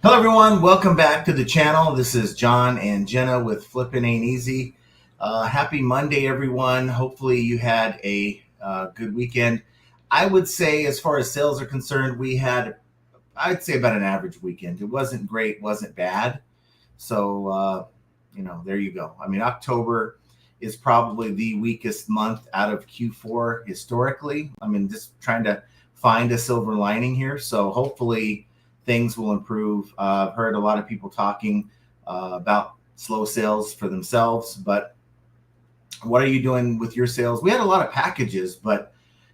Hello everyone, welcome back to the channel. This is John and Jenna with Flippin' Ain't Easy. Happy Monday everyone. Hopefully you had a good weekend. I would say as far as sales are concerned, we had, I'd say about an average weekend. It wasn't great, wasn't bad. So, there you go. I mean, October is probably the weakest month out of Q4 historically. I mean, just trying to find a silver lining here. So hopefully things will improve. I've heard a lot of people talking about slow sales for themselves, but what are you doing with your sales? We had a lot of packages, but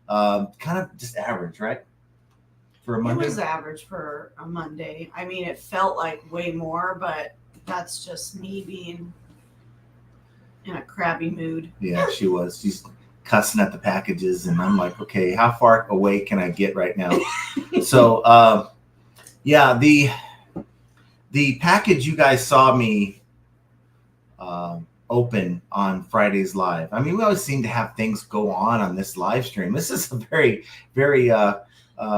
kind of just average, right? For a Monday? It was average for a Monday. I mean, it felt like way more, but that's just me being in a crabby mood. Yeah, she was. She's cussing at the packages, and I'm like, okay, how far away can I get right now? So, yeah, the package you guys saw me open on Friday's live. I mean, we always seem to have things go on this live stream. This is a very, very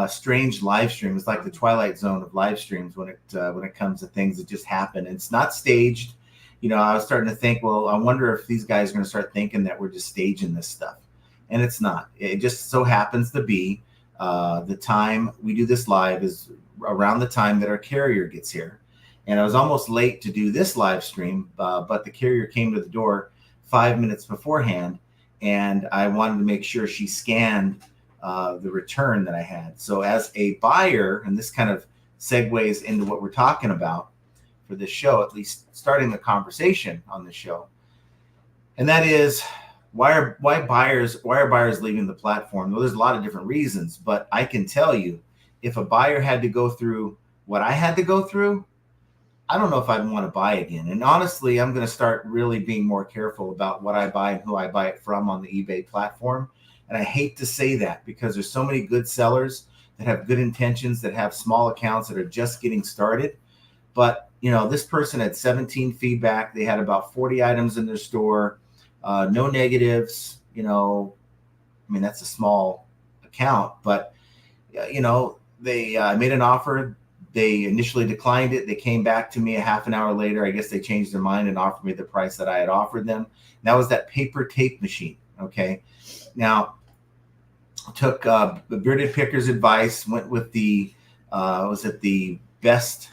strange live stream. It's like the Twilight Zone of live streams when it comes to things that just happen. It's not staged. You know, I was starting to think, well, I wonder if these guys are going to start thinking that we're just staging this stuff, and it's not. It just so happens to be the time we do this live is around the time that our carrier gets here. And I was almost late to do this live stream, but the carrier came to the door 5 minutes beforehand, and I wanted to make sure she scanned the return that I had. So as a buyer, and this kind of segues into what we're talking about for this show, at least starting the conversation on the show, and that is why are buyers leaving the platform? Well, there's a lot of different reasons, but I can tell you, if a buyer had to go through what I had to go through, I don't know if I'd want to buy again. And honestly, I'm going to start really being more careful about what I buy and who I buy it from on the eBay platform. And I hate to say that because there's so many good sellers that have good intentions, that have small accounts that are just getting started. But, this person had 17 feedback. They had about 40 items in their store, no negatives. I mean, that's a small account, but, they made an offer. They initially declined it. They came back to me a half an hour later. I guess they changed their mind and offered me the price that I had offered them. And that was that paper tape machine. Okay. Now, I took the Bearded Picker's advice, went with the, was it the best?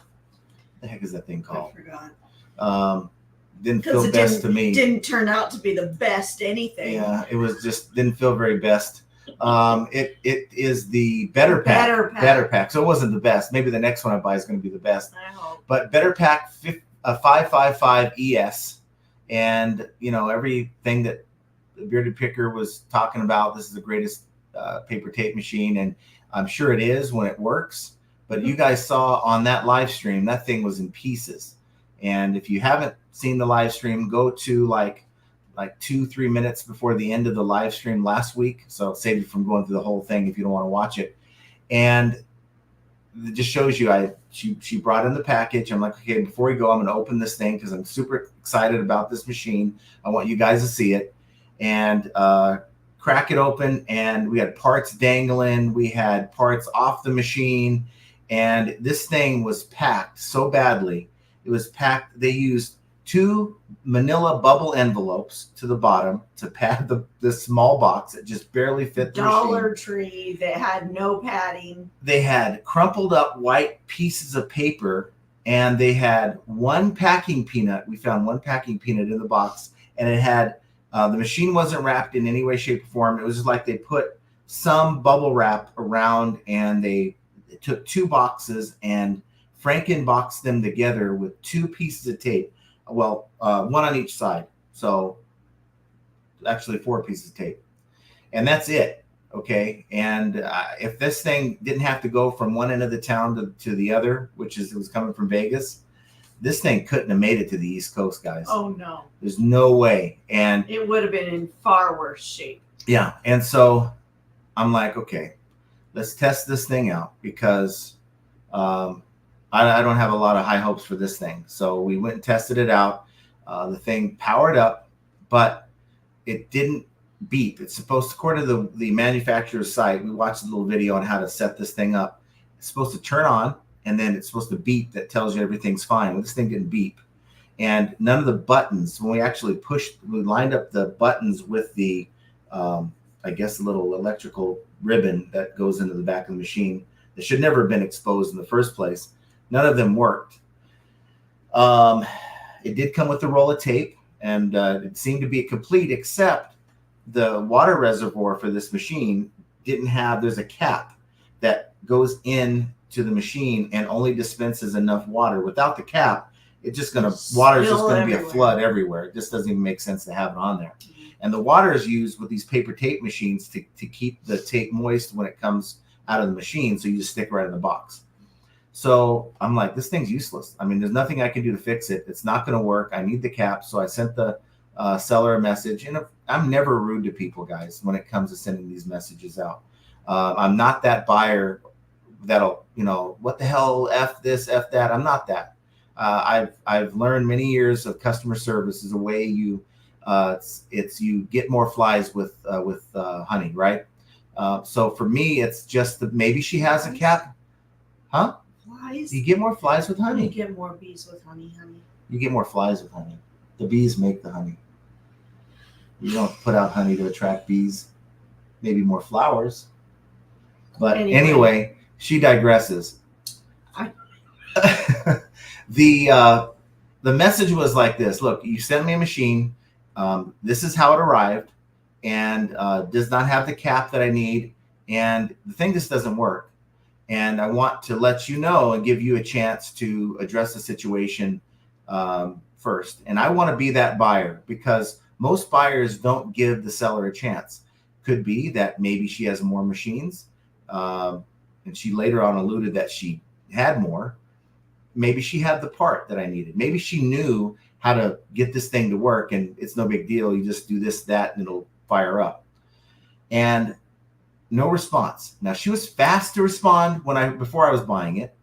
What the heck is that thing called? I forgot. Didn't feel best to me. Didn't turn out to be the best anything. Yeah, it was just didn't feel very best. It is the Better Pack. Better Pack. So it wasn't the best. Maybe the next one I buy is going to be the best. I hope. But Better Pack 555 ES, and everything that the Bearded Picker was talking about. This is the greatest paper tape machine, and I'm sure it is when it works. But you guys saw on that live stream that thing was in pieces. And if you haven't seen the live stream, go to like 2-3 minutes before the end of the live stream last week. So save you from going through the whole thing if you don't want to watch it. And it just shows you, she brought in the package. I'm like, okay, before we go, I'm going to open this thing because I'm super excited about this machine. I want you guys to see it. And crack it open, and we had parts dangling. We had parts off the machine. And this thing was packed so badly. It was packed. They used 2 manila bubble envelopes to the bottom to pad the small box that just barely fit the Dollar machine. Tree that had no padding. They had crumpled up white pieces of paper, and they had 1 packing peanut. We found 1 packing peanut in the box, and it had the machine wasn't wrapped in any way, shape, or form. It was just like they put some bubble wrap around, and they took 2 boxes and Frankenboxed them together with 2 pieces of tape. Well, 1 on each side. So actually 4 pieces of tape. And that's it. Okay. And if this thing didn't have to go from one end of the town to the other, it was coming from Vegas, this thing couldn't have made it to the East Coast, guys. Oh, no. There's no way. And it would have been in far worse shape. Yeah. And so I'm like, okay, let's test this thing out because I don't have a lot of high hopes for this thing. So we went and tested it out. The thing powered up, but it didn't beep. It's supposed to, according to the manufacturer's site, we watched a little video on how to set this thing up. It's supposed to turn on and then it's supposed to beep that tells you everything's fine. Well, this thing didn't beep. And none of the buttons, when we actually we lined up the buttons with the, I guess, little electrical ribbon that goes into the back of the machine that should never have been exposed in the first place. None of them worked. It did come with a roll of tape, and it seemed to be complete, except the water reservoir for this machine didn't have, there's a cap that goes in to the machine and only dispenses enough water. Without the cap, water's just gonna be a flood everywhere. It just doesn't even make sense to have it on there. And the water is used with these paper tape machines to keep the tape moist when it comes out of the machine, so you just stick right in the box. So I'm like, this thing's useless. I mean, there's nothing I can do to fix it. It's not going to work. I need the cap. So I sent the seller a message. And I'm never rude to people, guys, when it comes to sending these messages out. I'm not that buyer that'll, what the hell, F this, F that. I'm not that. I've learned many years of customer service is a way you get more flies with honey, right? So for me, it's just that maybe she has a cap. Huh? Flies? You get more flies with honey. You get more bees with honey. You get more flies with honey. The bees make the honey. You don't put out honey to attract bees. Maybe more flowers. But anyway she digresses. The message was like this. Look, you sent me a machine. This is how it arrived, and does not have the cap that I need. And the thing just doesn't work. And I want to let you know and give you a chance to address the situation first. And I want to be that buyer, because most buyers don't give the seller a chance. Could be that maybe she has more machines. And she later on alluded that she had more. Maybe she had the part that I needed. Maybe she knew how to get this thing to work, and it's no big deal. You just do this, that, and it'll fire up. And no response. Now, she was fast to respond before I was buying it.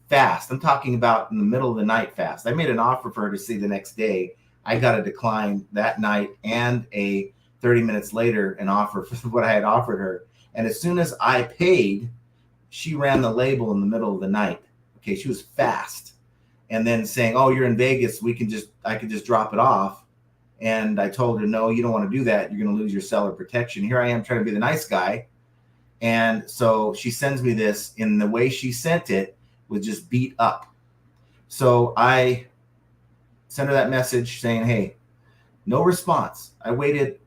Fast. I'm talking about in the middle of the night fast. I made an offer for her to see the next day. I got a decline that night, and 30 minutes later, an offer for what I had offered her. And as soon as I paid, she ran the label in the middle of the night. Okay, she was fast. And then saying, "Oh, you're in Vegas. I could just drop it off." And I told her, "No, you don't want to do that. You're going to lose your seller protection." Here I am trying to be the nice guy. And so she sends me this, in the way she sent it was just beat up. So I sent her that message saying, "Hey, no response." I waited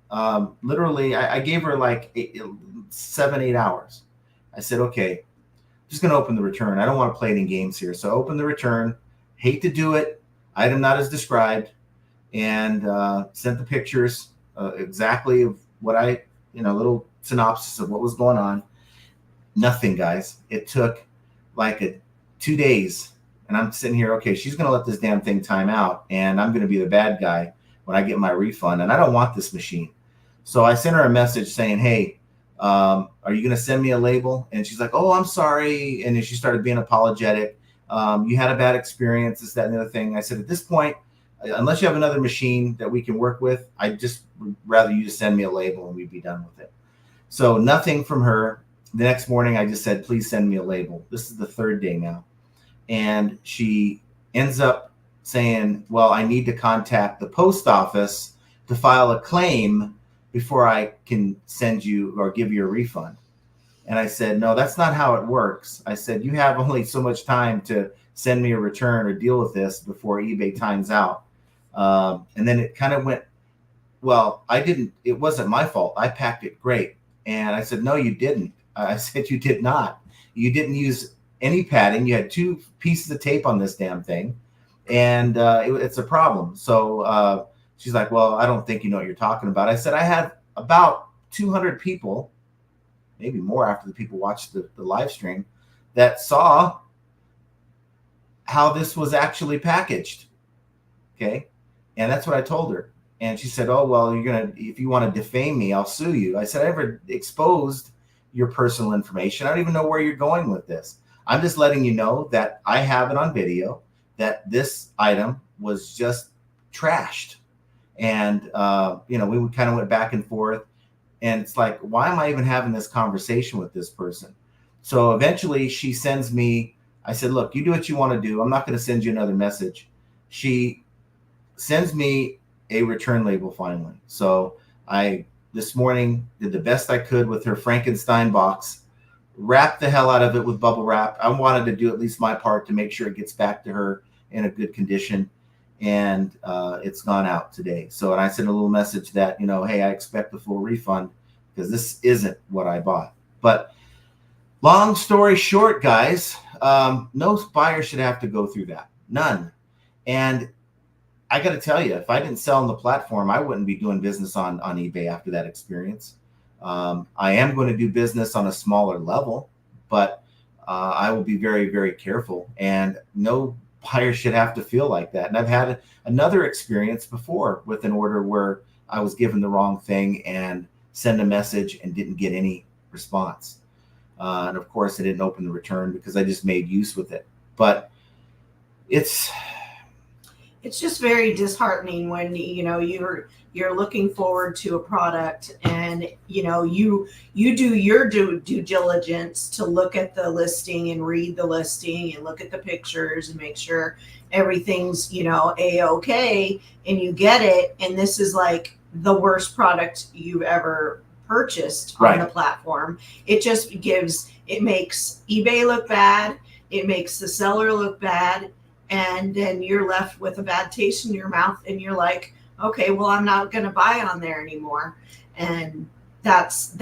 literally, I gave her like 7-8 hours. I said, "Okay, I'm just going to open the return. I don't want to play any games here." So I opened the return. Hate to do it. Item not as described. And sent the pictures exactly of what little synopsis of what was going on. Nothing, guys. It took like 2 days. And I'm sitting here, okay, she's going to let this damn thing time out, and I'm going to be the bad guy when I get my refund. And I don't want this machine. So I sent her a message saying, "Hey, are you going to send me a label?" And she's like, "Oh, I'm sorry." And then she started being apologetic. "You had a bad experience, this, that, and the other thing." I said, "At this point, unless you have another machine that we can work with, I just would rather you just send me a label and we'd be done with it." So nothing from her. The next morning, I just said, "Please send me a label." This is the third day now. And she ends up saying, "Well, I need to contact the post office to file a claim before I can send you or give you a refund." And I said, "No, that's not how it works." I said, "You have only so much time to send me a return or deal with this before eBay times out." And then it kind of went, "Well, it wasn't my fault. I packed it great." And I said, "No, you didn't." I said, "You did not. You didn't use any padding. You had 2 pieces of tape on this damn thing. And it's a problem." So she's like, "Well, I don't think you know what you're talking about." I said, "I had about 200 people, maybe more after the people watched the live stream, that saw how this was actually packaged." Okay. And that's what I told her. And she said, "Oh, well, if you want to defame me, I'll sue you." I said, "I never exposed your personal information. I don't even know where you're going with this. I'm just letting you know that I have it on video that this item was just trashed." And, we kind of went back and forth. And it's like, why am I even having this conversation with this person? So eventually she sends me I said, look, you do what you want to do. I'm not going to send you another message. She sends me a return label finally. So I, this morning, did the best I could with her Frankenstein box, wrapped the hell out of it with bubble wrap. I wanted to do at least my part to make sure it gets back to her in a good condition. And it's gone out today. So, and I sent a little message that, you know, hey, I expect a full refund because this isn't what I bought. But long story short, guys, no buyer should have to go through that. None. And I got to tell you, if I didn't sell on the platform, I wouldn't be doing business on eBay after that experience. I am going to do business on a smaller level, but I will be very, very careful. And no buyer should have to feel like that. And I've had another experience before with an order where I was given the wrong thing and sent a message and didn't get any response. And of course, I didn't open the return because I just made use with it. But it's just very disheartening when, you know, you're looking forward to a product and, you know, you do your due diligence to look at the listing and read the listing and look at the pictures and make sure everything's, you know, a-okay, and you get it, and this is like the worst product you've ever purchased on the platform. It makes eBay look bad, it makes the seller look bad, and then you're left with a bad taste in your mouth, and you're like, okay, well, I'm not going to buy on there anymore. And that's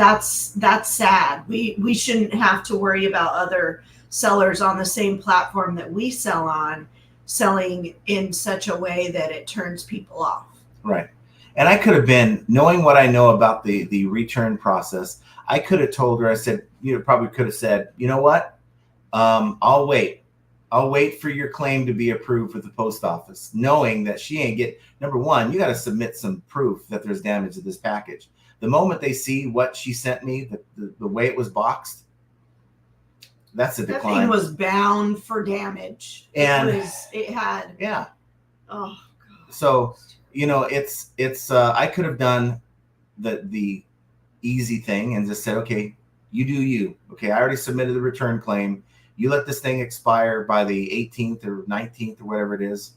sad. We shouldn't have to worry about other sellers on the same platform that we sell on selling in such a way that it turns people off. Right. And I could have been, knowing what I know about the return process, I could have told her, I said, you know, probably could have said, you know what? I'll wait for your claim to be approved with the post office, knowing that she ain't get, number one, you got to submit some proof that there's damage to this package. The moment they see what she sent me, the way it was boxed, that's a decline. That thing was bound for damage. And it had. Yeah. Oh, God. So, you know, it's I could have done the easy thing and just said, okay, you do you. Okay, I already submitted the return claim. You let this thing expire by the 18th or 19th or whatever it is.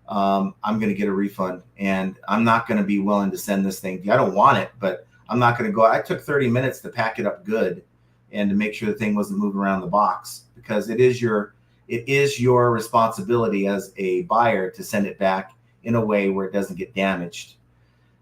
I'm going to get a refund, and I'm not going to be willing to send this thing. I don't want it, but I'm not going to go. I took 30 minutes to pack it up good and to make sure the thing wasn't moving around the box, because it is your responsibility as a buyer to send it back in a way where it doesn't get damaged.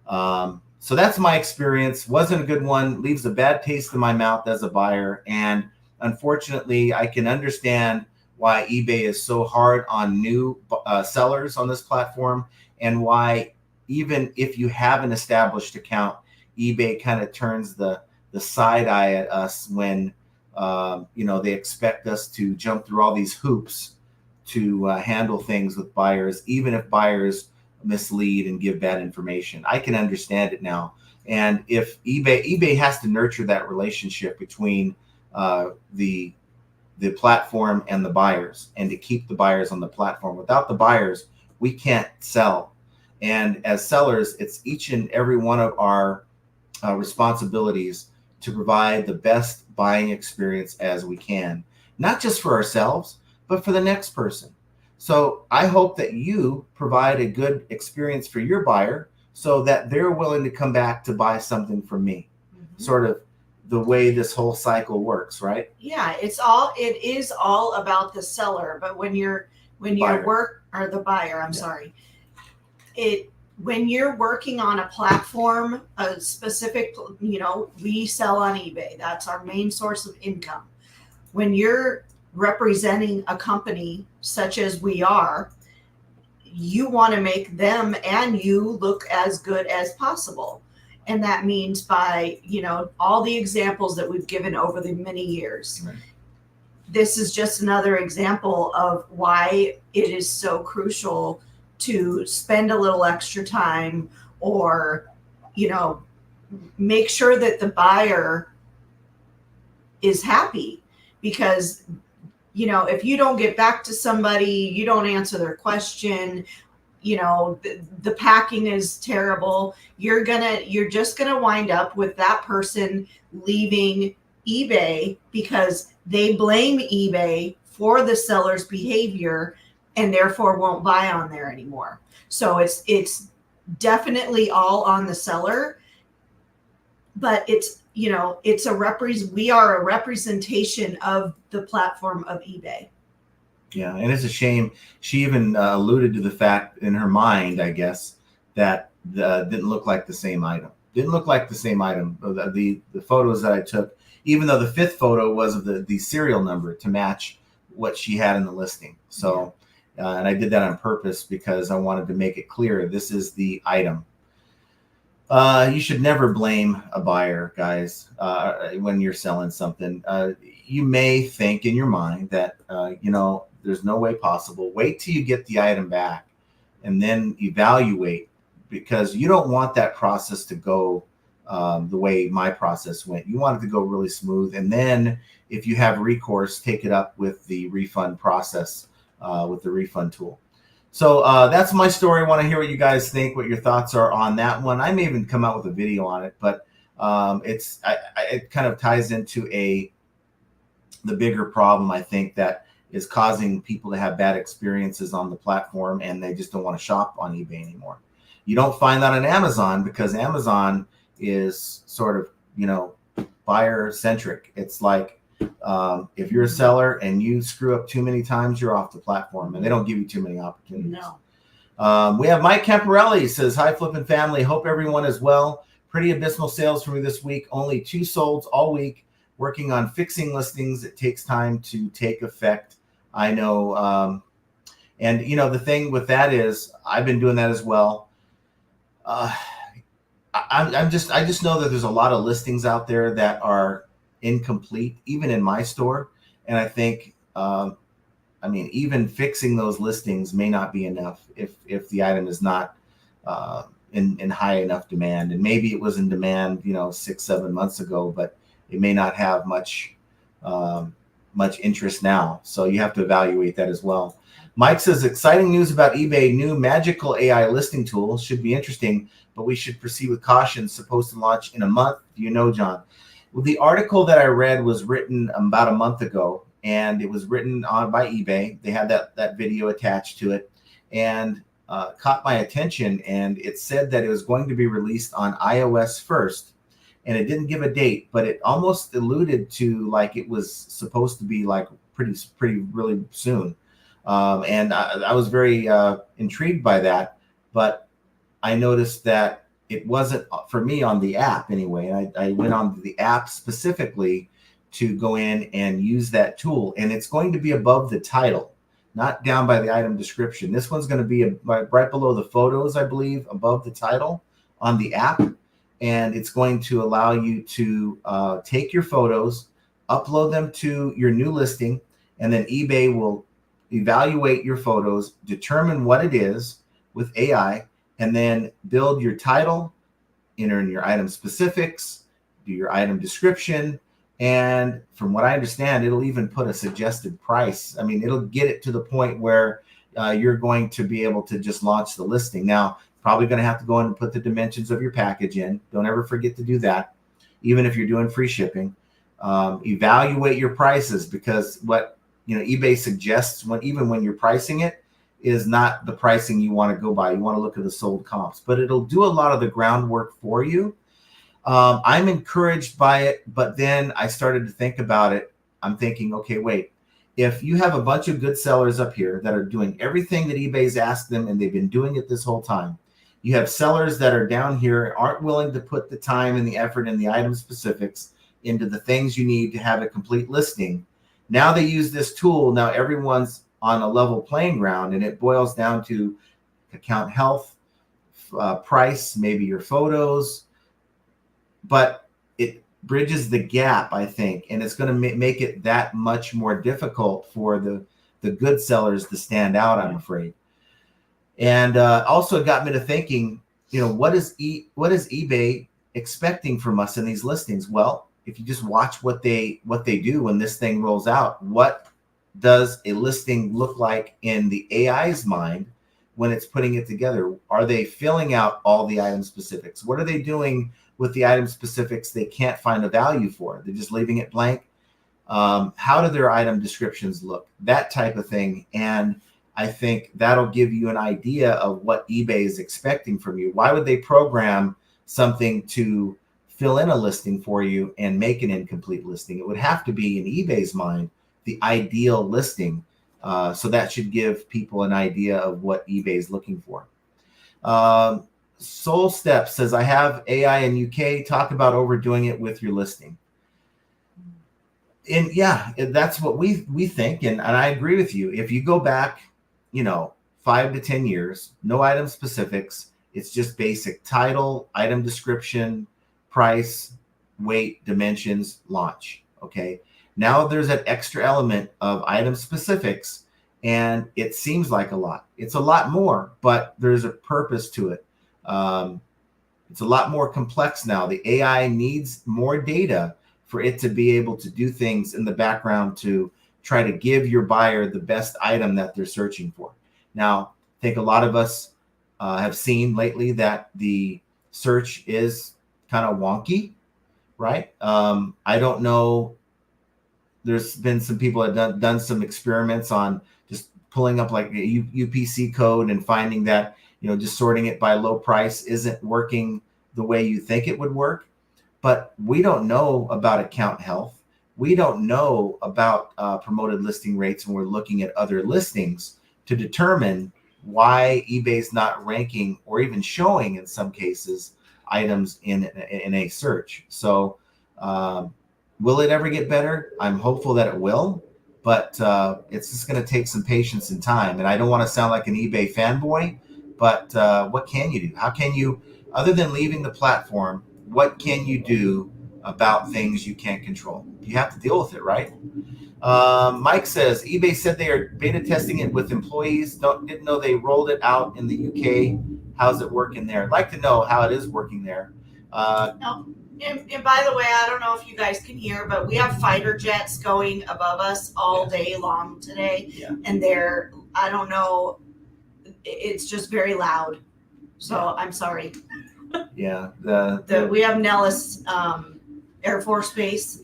So that's my experience. Wasn't a good one. Leaves a bad taste in my mouth as a buyer. And unfortunately, I can understand why eBay is so hard on new sellers on this platform, and why even if you have an established account, eBay kind of turns the side eye at us when you know, they expect us to jump through all these hoops to handle things with buyers, even if buyers mislead and give bad information. I can understand it now. And if eBay has to nurture that relationship between the platform and the buyers, and to keep the buyers on the platform. Without the buyers, we can't sell. And as sellers, it's each and every one of our responsibilities to provide the best buying experience as we can, not just for ourselves, but for the next person. So I hope that you provide a good experience for your buyer so that they're willing to come back to buy something from me. Mm-hmm. Sort of the way this whole cycle works, right? Yeah, it is all about the seller, but when you're the buyer, I'm sorry. When you're working on a platform, a specific, you know, we sell on eBay. That's our main source of income. When you're representing a company such as we are, you want to make them and you look as good as possible. And that means by, you know, all the examples that we've given over the many years. Right. This is just another example of why it is so crucial to spend a little extra time, or, you know, make sure that the buyer is happy. Because, you know, if you don't get back to somebody, you don't answer their question, you know, the packing is terrible, you're just gonna wind up with that person leaving eBay because they blame eBay for the seller's behavior and therefore won't buy on there anymore. So it's definitely all on the seller, but it's, you know, it's we are a representation of the platform of eBay. Yeah, and it's a shame. She even alluded to the fact in her mind, I guess, that didn't look like the same item. Didn't look like the same item. The photos that I took, even though the fifth photo was of the serial number to match what she had in the listing. So, and I did that on purpose because I wanted to make it clear this is the item. You should never blame a buyer, guys, when you're selling something. You may think in your mind that, you know, there's no way possible. Wait till you get the item back and then evaluate, because you don't want that process to go the way my process went. You want it to go really smooth. And then if you have recourse, take it up with the refund process, with the refund tool. So that's my story. I want to hear what you guys think, what your thoughts are on that one. I may even come out with a video on it, but it kind of ties into the bigger problem, I think, that is causing people to have bad experiences on the platform, and they just don't want to shop on eBay anymore. You don't find that on Amazon, because Amazon is sort of, you know, buyer centric. It's like, if you're a seller and you screw up too many times, you're off the platform, and they don't give you too many opportunities. No. We have Mike Camparelli says, hi, Flippin' family. Hope everyone is well. Pretty abysmal sales for me this week. Only 2 solds all week. Working on fixing listings. It takes time to take effect. I know. And, you know, the thing with that is I've been doing that as well. I just know that there's a lot of listings out there that are incomplete, even in my store. And I think, I mean, even fixing those listings may not be enough if the item is not in high enough demand. And maybe it was in demand, you know, 6-7 months ago, but it may not have much interest now. So you have to evaluate that as well. Mike says, exciting news about eBay. New magical AI listing tool. Should be interesting, but we should proceed with caution. Supposed to launch in a month. Do you know, John? Well, the article that I read was written about a month ago, and it was written by eBay. They had that video attached to it, and caught my attention. And it said that it was going to be released on iOS first. And it didn't give a date, but it almost alluded to like it was supposed to be like pretty really soon. And I was very intrigued by that, but I noticed that it wasn't for me on the app anyway. I went on the app specifically to go in and use that tool, and it's going to be above the title, not down by the item description. This one's going to be right below the photos, I believe, above the title on the app. And it's going to allow you to take your photos, upload them to your new listing, and then eBay will evaluate your photos, determine what it is with AI, and then build your title, enter in your item specifics, do your item description, and from what I understand, it'll even put a suggested price. I mean, it'll get it to the point where you're going to be able to just launch the listing. Now, probably going to have to go in and put the dimensions of your package in. Don't ever forget to do that, even if you're doing free shipping. Evaluate your prices, because what eBay suggests even when you're pricing it is not the pricing you want to go by. You want to look at the sold comps, but it'll do a lot of the groundwork for you. I'm encouraged by it, but then I started to think about it. I'm thinking, okay, wait. If you have a bunch of good sellers up here that are doing everything that eBay's asked them, and they've been doing it this whole time, you have sellers that are down here, aren't willing to put the time and the effort and the item specifics into the things you need to have a complete listing. Now they use this tool. Now everyone's on a level playing ground, and it boils down to account health, price, maybe your photos, but it bridges the gap, I think, and it's going to make it that much more difficult for the good sellers to stand out, I'm afraid. And also got me to thinking, what is eBay expecting from us in these listings? Well, if you just watch what they do when this thing rolls out, what does a listing look like in the AI's mind when it's putting it together? Are they filling out all the item specifics? What are they doing with the item specifics they can't find a value for? They're just leaving it blank. How do their item descriptions look? That type of thing. And I think that'll give you an idea of what eBay is expecting from you. Why would they program something to fill in a listing for you and make an incomplete listing? It would have to be, in eBay's mind, the ideal listing. So that should give people an idea of what eBay is looking for. Soul Step says, I have AI in UK. Talk about overdoing it with your listing. And yeah, that's what we think. And I agree with you. If you go back, 5 to 10 years, no item specifics. It's just basic title, item description, price, weight, dimensions, launch. Okay. Now there's that extra element of item specifics, and it seems like a lot. It's a lot more, but there's a purpose to it. It's a lot more complex now. The AI needs more data for it to be able to do things in the background to try to give your buyer the best item that they're searching for. Now, I think a lot of us have seen lately that the search is kind of wonky, right? I don't know. There's been some people that have done some experiments on just pulling up like a UPC code and finding that, just sorting it by low price isn't working the way you think it would work. But we don't know about account health. We don't know about promoted listing rates when we're looking at other listings to determine why eBay's not ranking or even showing, in some cases, items in a search. So will it ever get better? I'm hopeful that it will, but it's just going to take some patience and time. And I don't want to sound like an eBay fanboy, but what can you do? How can you, other than leaving the platform, what can you do about things you can't control? You have to deal with it, right? Mike says, eBay said they are beta testing it with employees. Didn't know they rolled it out in the UK. How's it working there? I'd like to know how it is working there. And by the way, I don't know if you guys can hear, but we have fighter jets going above us all day long today. Yeah. And I don't know, it's just very loud. So I'm sorry. Yeah. We have Nellis Air Force Base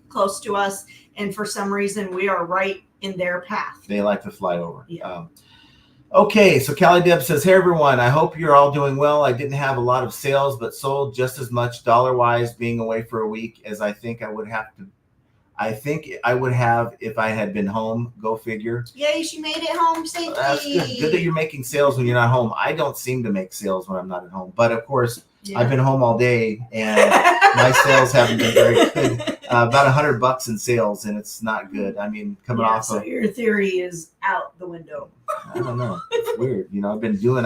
close to us. And for some reason, we are right in their path. They like to fly over. Yeah. Okay, so Callie Deb says, hey, everyone, I hope you're all doing well. I didn't have a lot of sales, but sold just as much dollar-wise being away for a week as I think I would have if I had been home. Go figure. Yay, she made it home safely. That's good. Good that you're making sales when you're not home. I don't seem to make sales when I'm not at home. But, of course, I've been home all day, and my sales haven't been very good. About $100 in sales, and it's not good. I mean, coming off so your theory is out the window. I don't know. It's weird.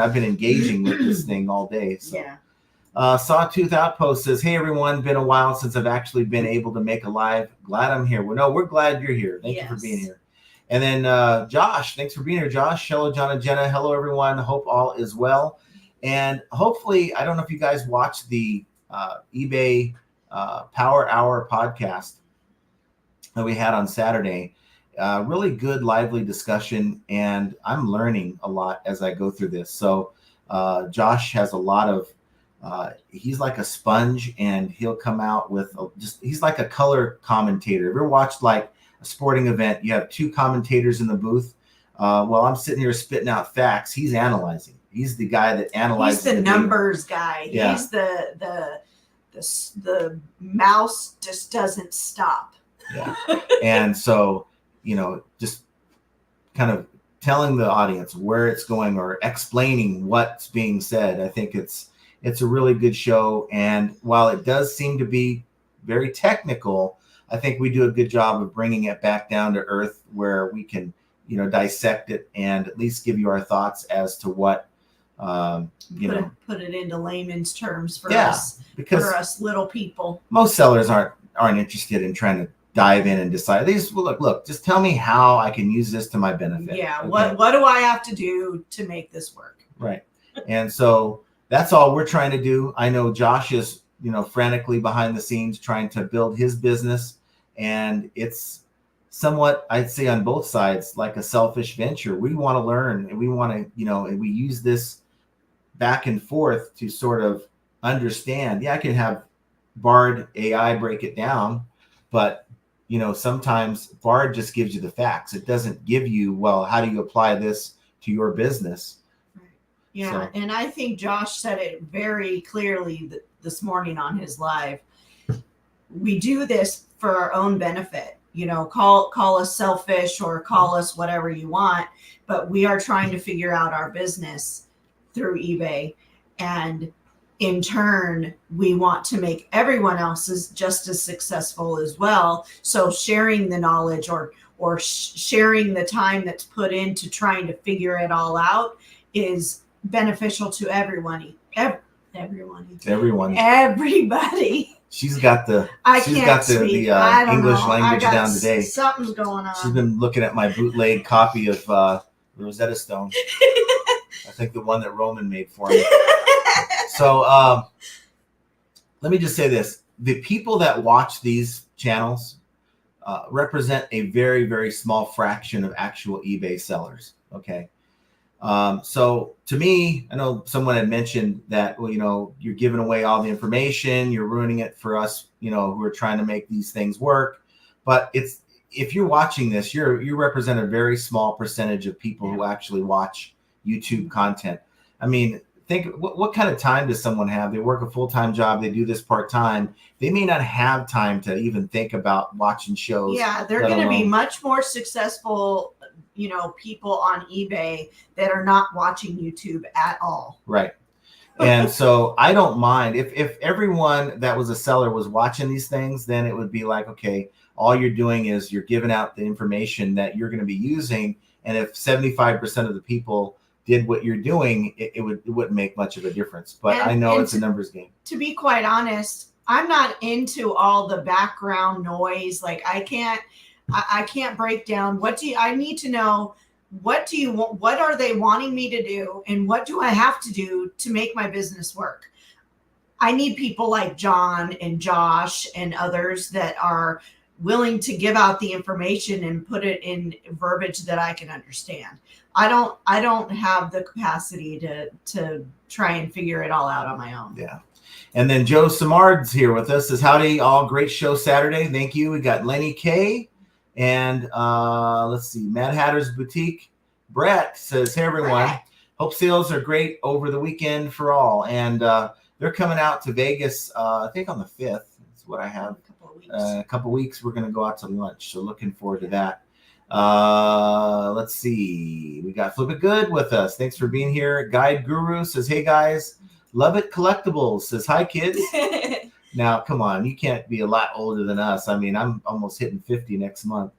I've been engaging with this thing all day. So. Yeah. Sawtooth Outpost says, hey, everyone, been a while since I've actually been able to make a live. Glad I'm here. Well, no, we're glad you're here. Thank you for being here. And then Josh, thanks for being here, Josh. Hello, John and Jenna. Hello, everyone. Hope all is well. And hopefully, I don't know if you guys watched the eBay Power Hour podcast that we had on Saturday. Really good, lively discussion, and I'm learning a lot as I go through this. So Josh has a lot of, he's like a sponge, and he'll come out with he's like a color commentator. Ever watched like a sporting event? You have two commentators in the booth. While I'm sitting here spitting out facts, he's analyzing. He's the guy that analyzes. He's the numbers guy. Yeah. He's the mouse just doesn't stop. Yeah. And so, just kind of telling the audience where it's going or explaining what's being said. I think it's a really good show. And while it does seem to be very technical, I think we do a good job of bringing it back down to earth where we can, dissect it and at least give you our thoughts as to what, put it into layman's terms for us, because for us little people. Most sellers aren't interested in trying to dive in and decide. They just look, just tell me how I can use this to my benefit. Yeah. Okay? What do I have to do to make this work? Right. And so that's all we're trying to do. I know Josh is, frantically behind the scenes trying to build his business, and it's somewhat, I'd say on both sides, like a selfish venture. We want to learn, and we want to, and we use this back and forth to sort of understand. Yeah, I can have Bard AI break it down, but sometimes Bard just gives you the facts. It doesn't give you, well, how do you apply this to your business? Yeah, so. And I think Josh said it very clearly this morning on his live. We do this for our own benefit. Call us selfish or call us whatever you want, but we are trying to figure out our business through eBay, and in turn, we want to make everyone else's just as successful as well. So sharing the knowledge or sharing the time that's put into trying to figure it all out is beneficial to everyone. Everybody. She's got the English language down today. Something's going on. She's been looking at my bootleg copy of Rosetta Stone. I think the one that Roman made for me. So let me just say this. The people that watch these channels represent a very, very small fraction of actual eBay sellers. Okay. So to me, I know someone had mentioned that, well, you're giving away all the information, you're ruining it for us, who are trying to make these things work. But if you're watching this, you represent a very small percentage of people who actually watch YouTube content. I mean, think what kind of time does someone have? They work a full-time job. They do this part-time. They may not have time to even think about watching shows. Yeah, they're going to be much more successful people on eBay that are not watching YouTube at all. Right. And so I don't mind if everyone that was a seller was watching these things, then it would be like, okay, all you're doing is you're giving out the information that you're going to be using. And if 75% of the people did what you're doing, it wouldn't make much of a difference. But I know it's a numbers game. To be quite honest, I'm not into all the background noise. Like I can't break down I need to know what are they wanting me to do and what do I have to do to make my business work. I need people like John and Josh and others that are willing to give out the information and put it in verbiage that I can understand. I don't have the capacity to try and figure it all out on my own. Yeah. And then Joe Samard's here with us. Says, howdy, all, great show Saturday. Thank you. We got Lenny K. And let's see, Mad Hatter's Boutique. Brett says, hey, everyone. Brett. Hope sales are great over the weekend for all. And they're coming out to Vegas, I think on the 5th. That's what I have. A couple weeks. We're going to go out to lunch. So looking forward to that. Let's see. We got Flip It Good with us. Thanks for being here. Guide Guru says, hey, guys. Love It Collectibles says, hi, kids. Now, come on, you can't be a lot older than us. I mean, I'm almost hitting 50 next month.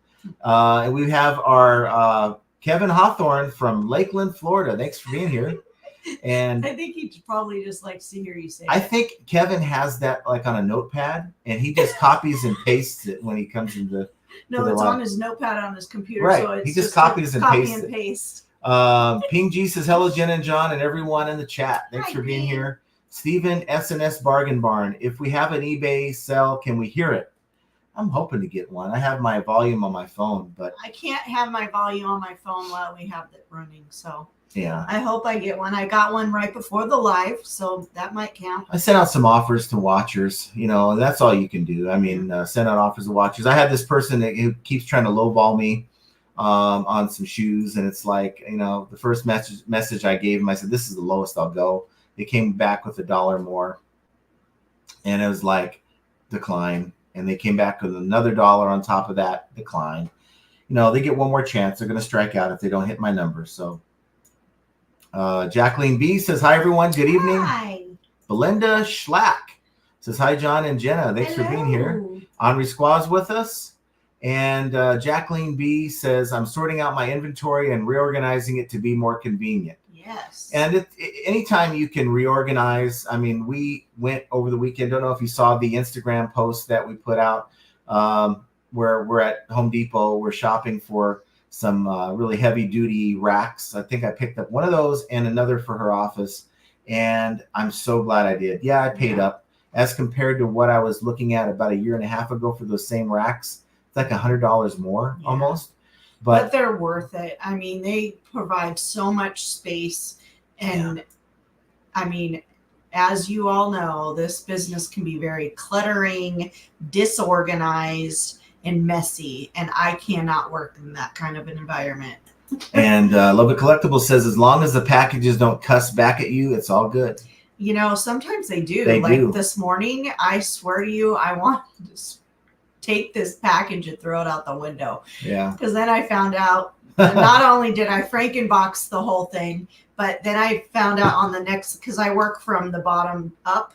And we have our Kevin Hawthorne from Lakeland, Florida. Thanks for being here. And I think he probably just likes to hear you say I think Kevin has that like on a notepad, and he just copies and pastes it when he comes into No, it's on his notepad on his computer. Right. So it's he just copies and pastes it. Paste. Ping G says, hello, Jen and John and everyone in the chat. Thanks for being here. Stephen S&S Bargain Barn. If we have an eBay sell, can we hear it? I'm hoping to get one. I have my volume on my phone, but I can't have my volume on my phone while we have it running. So yeah, I hope I get one. I got one right before the live, so that might count. I sent out some offers to watchers. That's all you can do. I mean, send out offers to watchers. I had this person who keeps trying to lowball me on some shoes, and it's like, the first message I gave him, I said, this is the lowest I'll go. They came back with $1 more, and it was like decline. And they came back with another $1 on top of that, decline. They get one more chance. They're going to strike out if they don't hit my number. So Jacqueline B says, hi, everyone. Good evening. Hi. Belinda Schlack says, hi, John and Jenna. Thanks for being here. Henri Squaw's with us. And Jacqueline B says, I'm sorting out my inventory and reorganizing it to be more convenient. Yes. And anytime you can reorganize, I mean, we went over the weekend. Don't know if you saw the Instagram post that we put out where we're at Home Depot. We're shopping for some really heavy duty racks. I think I picked up one of those and another for her office. And I'm so glad I did. Yeah, I paid up as compared to what I was looking at about a year and a half ago for those same racks. It's like $100 more almost. But they're worth it. I mean, they provide so much space. And I mean, as you all know, this business can be very cluttering, disorganized. and messy, and I cannot work in that kind of an environment. And Love It Collectible says, as long as the packages don't cuss back at you, it's all good. You know, sometimes they do. They do. This morning, I swear to you, I want to take this package and throw it out the window. Yeah. Because then I found out that not only did I Frankenbox the whole thing, but then I found out on the next, because I work from the bottom up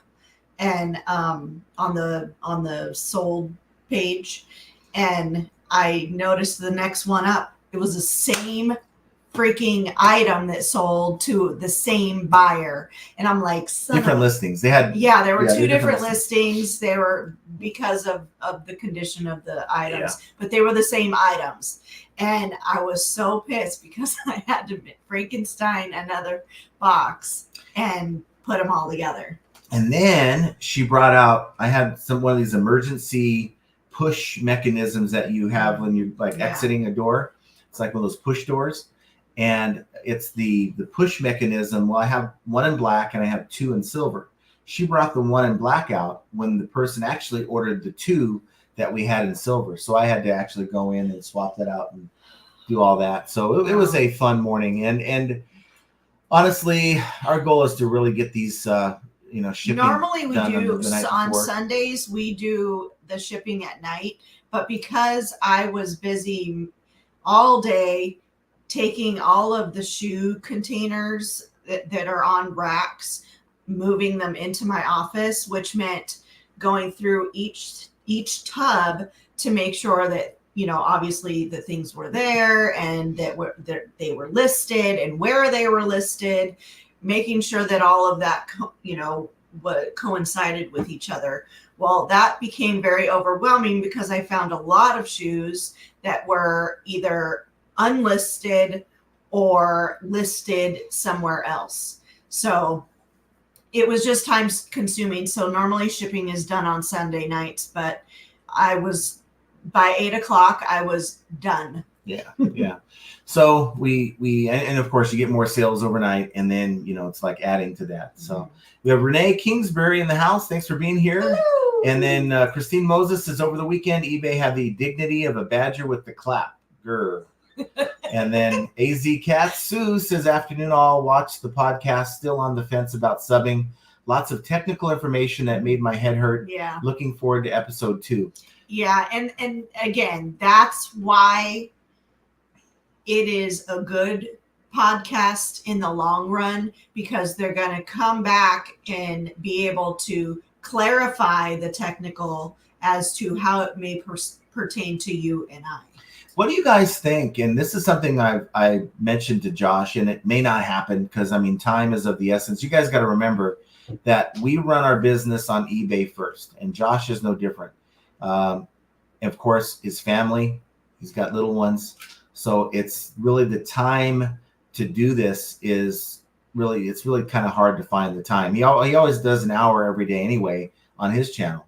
and on the sold page, and I noticed the next one up, it was the same freaking item that sold to the same buyer, and I'm like, different listings. They had there were two different listings. They were because of the condition of the items, but they were the same items, and I was so pissed because I had to Frankenstein another box and put them all together. And then she brought out, I had one of these emergency push mechanisms that you have when you're like exiting a door. It's like one of those push doors. And it's the push mechanism. Well, I have one in black and I have two in silver. She brought the one in black out when the person actually ordered the two that we had in silver. So I had to actually go in and swap that out and do all that. So it was a fun morning. And honestly, our goal is to really get these, shipping. Normally we do on before. Sundays, we do the shipping at night. But because I was busy all day, taking all of the shoe containers that are on racks, moving them into my office, which meant going through each tub to make sure that, obviously the things were there and that they were listed and where they were listed, making sure that all of that, what coincided with each other. Well, that became very overwhelming because I found a lot of shoes that were either unlisted or listed somewhere else. So it was just time consuming. So normally shipping is done on Sunday nights, but by 8:00, I was done. Yeah. So we and of course you get more sales overnight, and then it's like adding to that. So we have Renee Kingsbury in the house. Thanks for being here. Woo! And then Christine Moses says, over the weekend, eBay had the dignity of a badger with the clap. Grr. And then AZ Cat Sue says, afternoon all, watch the podcast, still on the fence about subbing. Lots of technical information that made my head hurt. Yeah. Looking forward to episode 2. Yeah, and again, that's why it is a good podcast in the long run, because they're going to come back and be able to clarify the technical as to how it may pertain to you and I. What do you guys think? And this is something I mentioned to Josh, and it may not happen because, time is of the essence. You guys got to remember that we run our business on eBay first, and Josh is no different. Of course, his family, he's got little ones. So it's really the time to do this it's really kind of hard to find the time. He always does an hour every day anyway on his channel.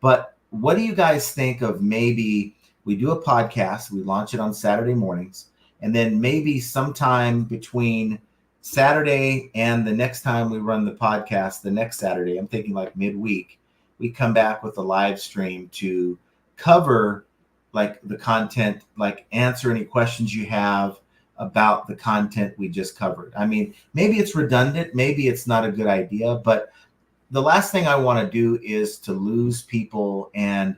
But what do you guys think of maybe we do a podcast, we launch it on Saturday mornings, and then maybe sometime between Saturday and the next time we run the podcast, the next Saturday, I'm thinking like midweek, we come back with a live stream to cover like the content, like answer any questions you have about the content we just covered. Maybe it's redundant, maybe it's not a good idea, but the last thing I want to do is to lose people and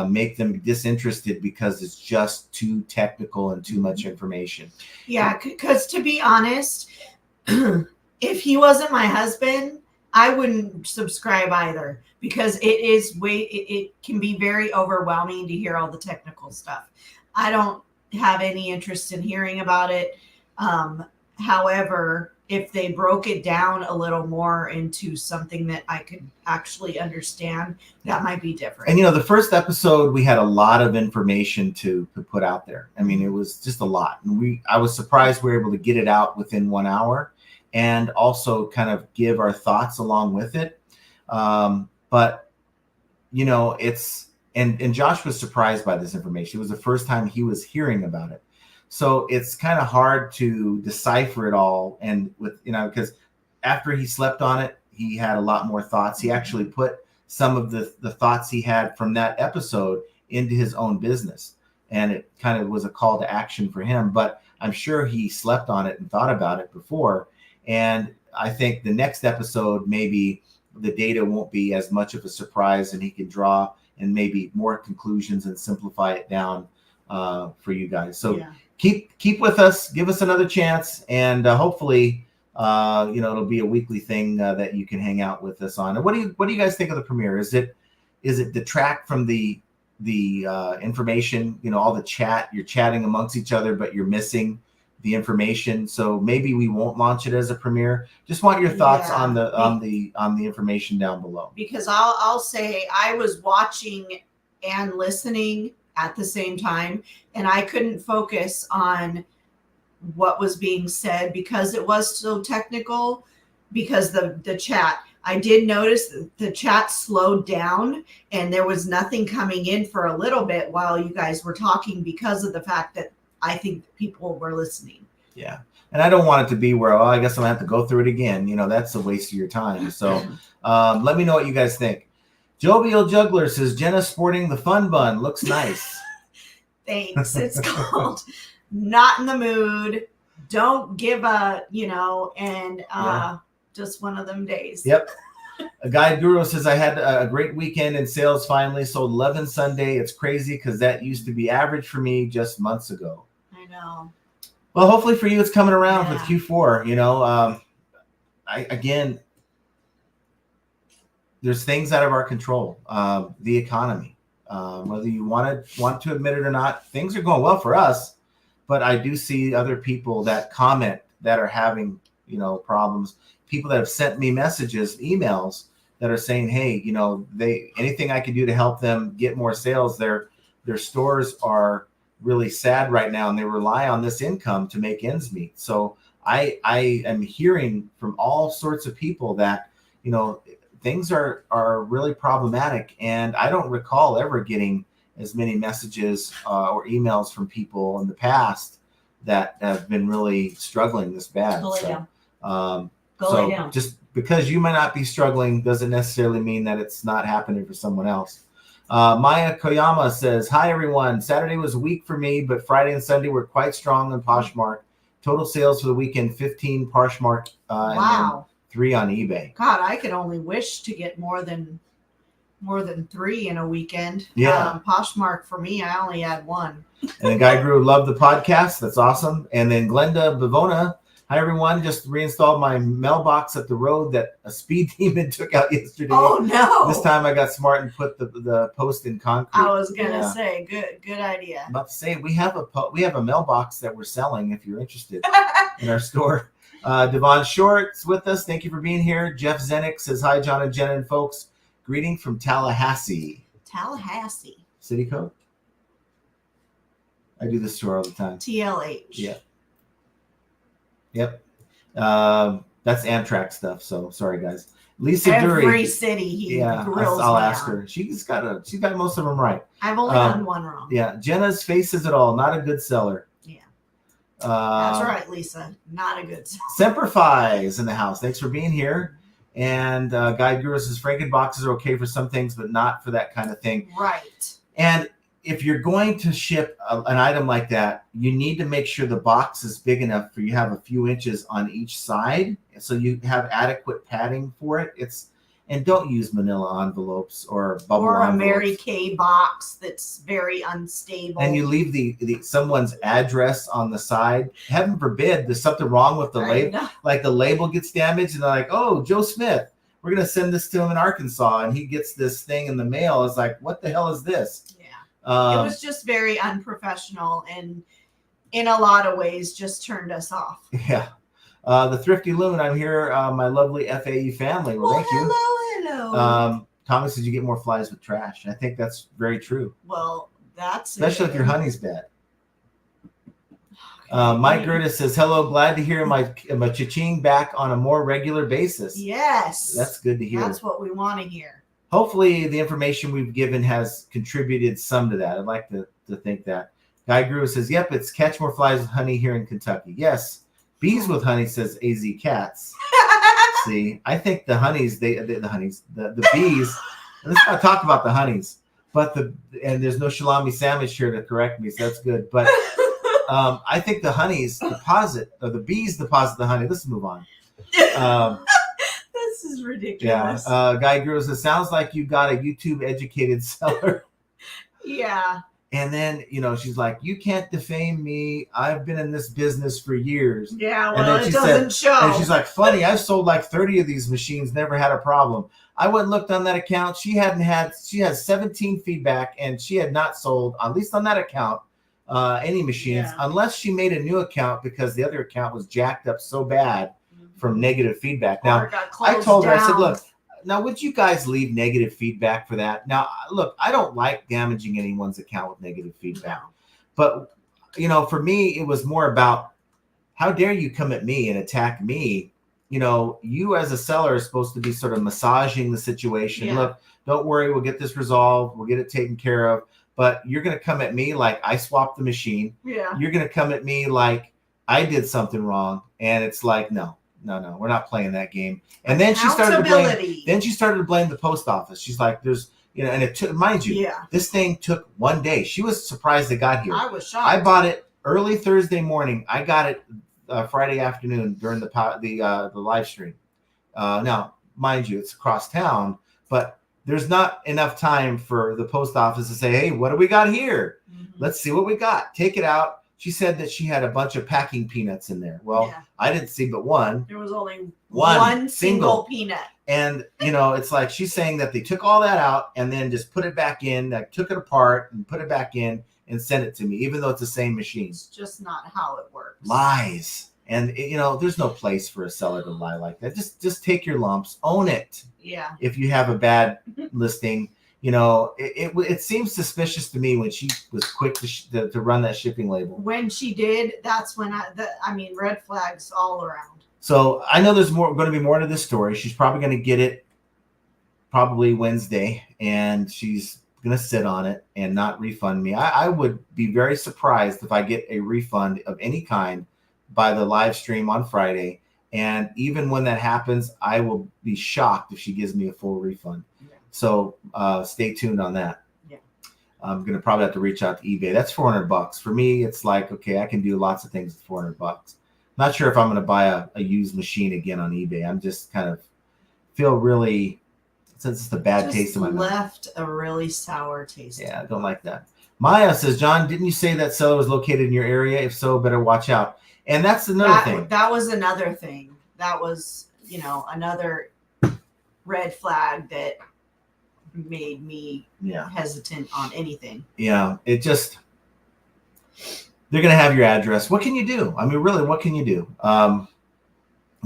make them disinterested because it's just too technical and too much information. Yeah, because to be honest, if he wasn't my husband, I wouldn't subscribe either, because it can be very overwhelming to hear all the technical stuff. I don't have any interest in hearing about it. However, if they broke it down a little more into something that I could actually understand, that might be different. And the first episode, we had a lot of information to put out there. It was just a lot. And I was surprised we were able to get it out within 1 hour and also kind of give our thoughts along with it. But it's, and Josh was surprised by this information. It was the first time he was hearing about it. So it's kind of hard to decipher it all. And because after he slept on it, he had a lot more thoughts. He actually put some of the thoughts he had from that episode into his own business. And it kind of was a call to action for him, but I'm sure he slept on it and thought about it before. And I think the next episode, maybe the data won't be as much of a surprise, and he can draw and maybe more conclusions and simplify it down for you guys. So keep with us, give us another chance, and hopefully, it'll be a weekly thing that you can hang out with us on. And what do you guys think of the premiere? Is it detract from the information? All the chat, you're chatting amongst each other, but you're missing the information. So maybe we won't launch it as a premiere. Just want your thoughts on the information down below. Because I'll say I was watching and listening at the same time, and I couldn't focus on what was being said because it was so technical. Because the chat, I did notice that the chat slowed down, and there was nothing coming in for a little bit while you guys were talking because of the fact that I think people were listening. Yeah. And I don't want it to be where, I guess I'm going to have to go through it again. That's a waste of your time. So let me know what you guys think. Jovial Juggler says, Jenna sporting the fun bun. Looks nice. Thanks. It's called Not in the Mood. Don't give a, just one of them days. Yep. A Guide Guru says, I had a great weekend in sales finally. Sold 11 Sunday. It's crazy because that used to be average for me just months ago. I know. Well, hopefully for you, it's coming around with Q4. Again, there's things out of our control. The economy, whether you want to admit it or not, things are going well for us. But I do see other people that comment that are having, problems. People that have sent me messages, emails that are saying, hey, anything I can do to help them get more sales. Their stores are really sad right now, and they rely on this income to make ends meet. So I am hearing from all sorts of people that, things are really problematic. And I don't recall ever getting as many messages or emails from people in the past that have been really struggling this bad. Go lay down. Just because you might not be struggling doesn't necessarily mean that it's not happening for someone else. Maya Koyama says, hi, everyone. Saturday was weak for me, but Friday and Sunday were quite strong on Poshmark. Total sales for the weekend, 15 Poshmark and then 3 on eBay. God, I could only wish to get more than 3 in a weekend. Yeah. Poshmark for me, I only had 1. And the guy grew loved the podcast. That's awesome. And then Glenda Bavona, hi, everyone. Just reinstalled my mailbox at the road that a speed demon took out yesterday. Oh, no. This time I got smart and put the post in concrete. I was going to say, good idea. I'm about to say, we have a mailbox that we're selling if you're interested in our store. Devon Short's with us. Thank you for being here. Jeff Zenick says, hi, John and Jen and folks. Greeting from Tallahassee. Tallahassee. City code? I do this store all the time. TLH. Yeah. Yep. That's Amtrak stuff. So sorry, guys. Lisa Dury. Every city he grills I'll me ask on. her. She's got most of them right. I've only done one wrong. Yeah. Jenna's faces it all. Not a good seller. Yeah. That's right, Lisa. Not a good seller. Semper Fi is in the house. Thanks for being here. And Guy Guru says Franken boxes are okay for some things, but not for that kind of thing. Right. And if you're going to ship an item like that, you need to make sure the box is big enough for you have a few inches on each side, so you have adequate padding for it. And don't use manila envelopes or bubble or a envelopes. Mary Kay box that's very unstable. And you leave the someone's address on the side. Heaven forbid there's something wrong with the label. Like the label gets damaged, and they're like, "Oh, Joe Smith, we're gonna send this to him in Arkansas," and he gets this thing in the mail. It's like, what the hell is this? Yeah, it was just very unprofessional, and in a lot of ways, just turned us off. Yeah. The Thrifty Loon, I'm here, my lovely FAE family. Well, thank you. Hello. Thomas says you get more flies with trash. I think that's very true. Well, that's especially if your honey's bad. Mike Gertis says, hello, glad to hear my cha-ching back on a more regular basis. Yes. That's good to hear. That's what we want to hear. Hopefully the information we've given has contributed some to that. I'd like to think that. Guy Grew says, yep, it's catch more flies with honey here in Kentucky. Yes. Bees with honey, says AZ Cats. See, I think the honeys, the bees, let's not talk about the honeys. But and there's no salami sandwich here to correct me, so that's good. But I think the honey's deposit, or the bees deposit the honey. Let's move on. This is ridiculous. Yeah. Guy Girls, it sounds like you got a YouTube educated seller. Yeah. And then, she's like, you can't defame me. I've been in this business for years. Yeah, well, and then it doesn't show. And she's like, funny, I've sold like 30 of these machines, never had a problem. I went and looked on that account. She has 17 feedback, and she had not sold, at least on that account, any machines, unless she made a new account because the other account was jacked up so bad from negative feedback. Now, I told her, I said, look, now, would you guys leave negative feedback for that? Now, look, I don't like damaging anyone's account with negative feedback. But, for me, it was more about, how dare you come at me and attack me? You as a seller are supposed to be sort of massaging the situation. Yeah. Look, don't worry, we'll get this resolved. We'll get it taken care of. But you're going to come at me like I swapped the machine. Yeah. You're going to come at me like I did something wrong. And it's like, no, we're not playing that game. And then she started to blame the post office. She's like, there's, and it took, mind you, this thing took one day. She was surprised it got here. I was shocked. I bought it early Thursday morning. I got it Friday afternoon during the live stream. Now, mind you, it's across town, but there's not enough time for the post office to say, hey, what do we got here? Mm-hmm. Let's see what we got. Take it out. She said that she had a bunch of packing peanuts in there. Well, I didn't see but one. There was only one single peanut. And, it's like she's saying that they took all that out and then just put it back in, like took it apart and put it back in and sent it to me, even though it's the same machine. It's just not how it works. Lies. And, there's no place for a seller to lie like that. Just take your lumps. Own it. Yeah. If you have a bad listing. It seems suspicious to me when she was quick to run that shipping label. When she did, that's when red flags all around. So I know there's going to be more to this story. She's probably going to get it probably Wednesday, and she's going to sit on it and not refund me. I would be very surprised if I get a refund of any kind by the live stream on Friday. And even when that happens, I will be shocked if she gives me a full refund. Yeah. So stay tuned on that. Yeah. I'm going to probably have to reach out to eBay. That's $400. For me, it's like, okay, I can do lots of things with $400. Not sure if I'm going to buy a used machine again on eBay. I'm just kind of feel really, since it's a bad taste in my mouth. Left a really sour taste. Yeah, I don't like that. Maya says, John, didn't you say that seller was located in your area? If so, better watch out. And that's another thing. That was another thing. That was, another red flag that made me hesitant on anything. Yeah, it just, they're going to have your address. What can you do? I mean, really, what can you do?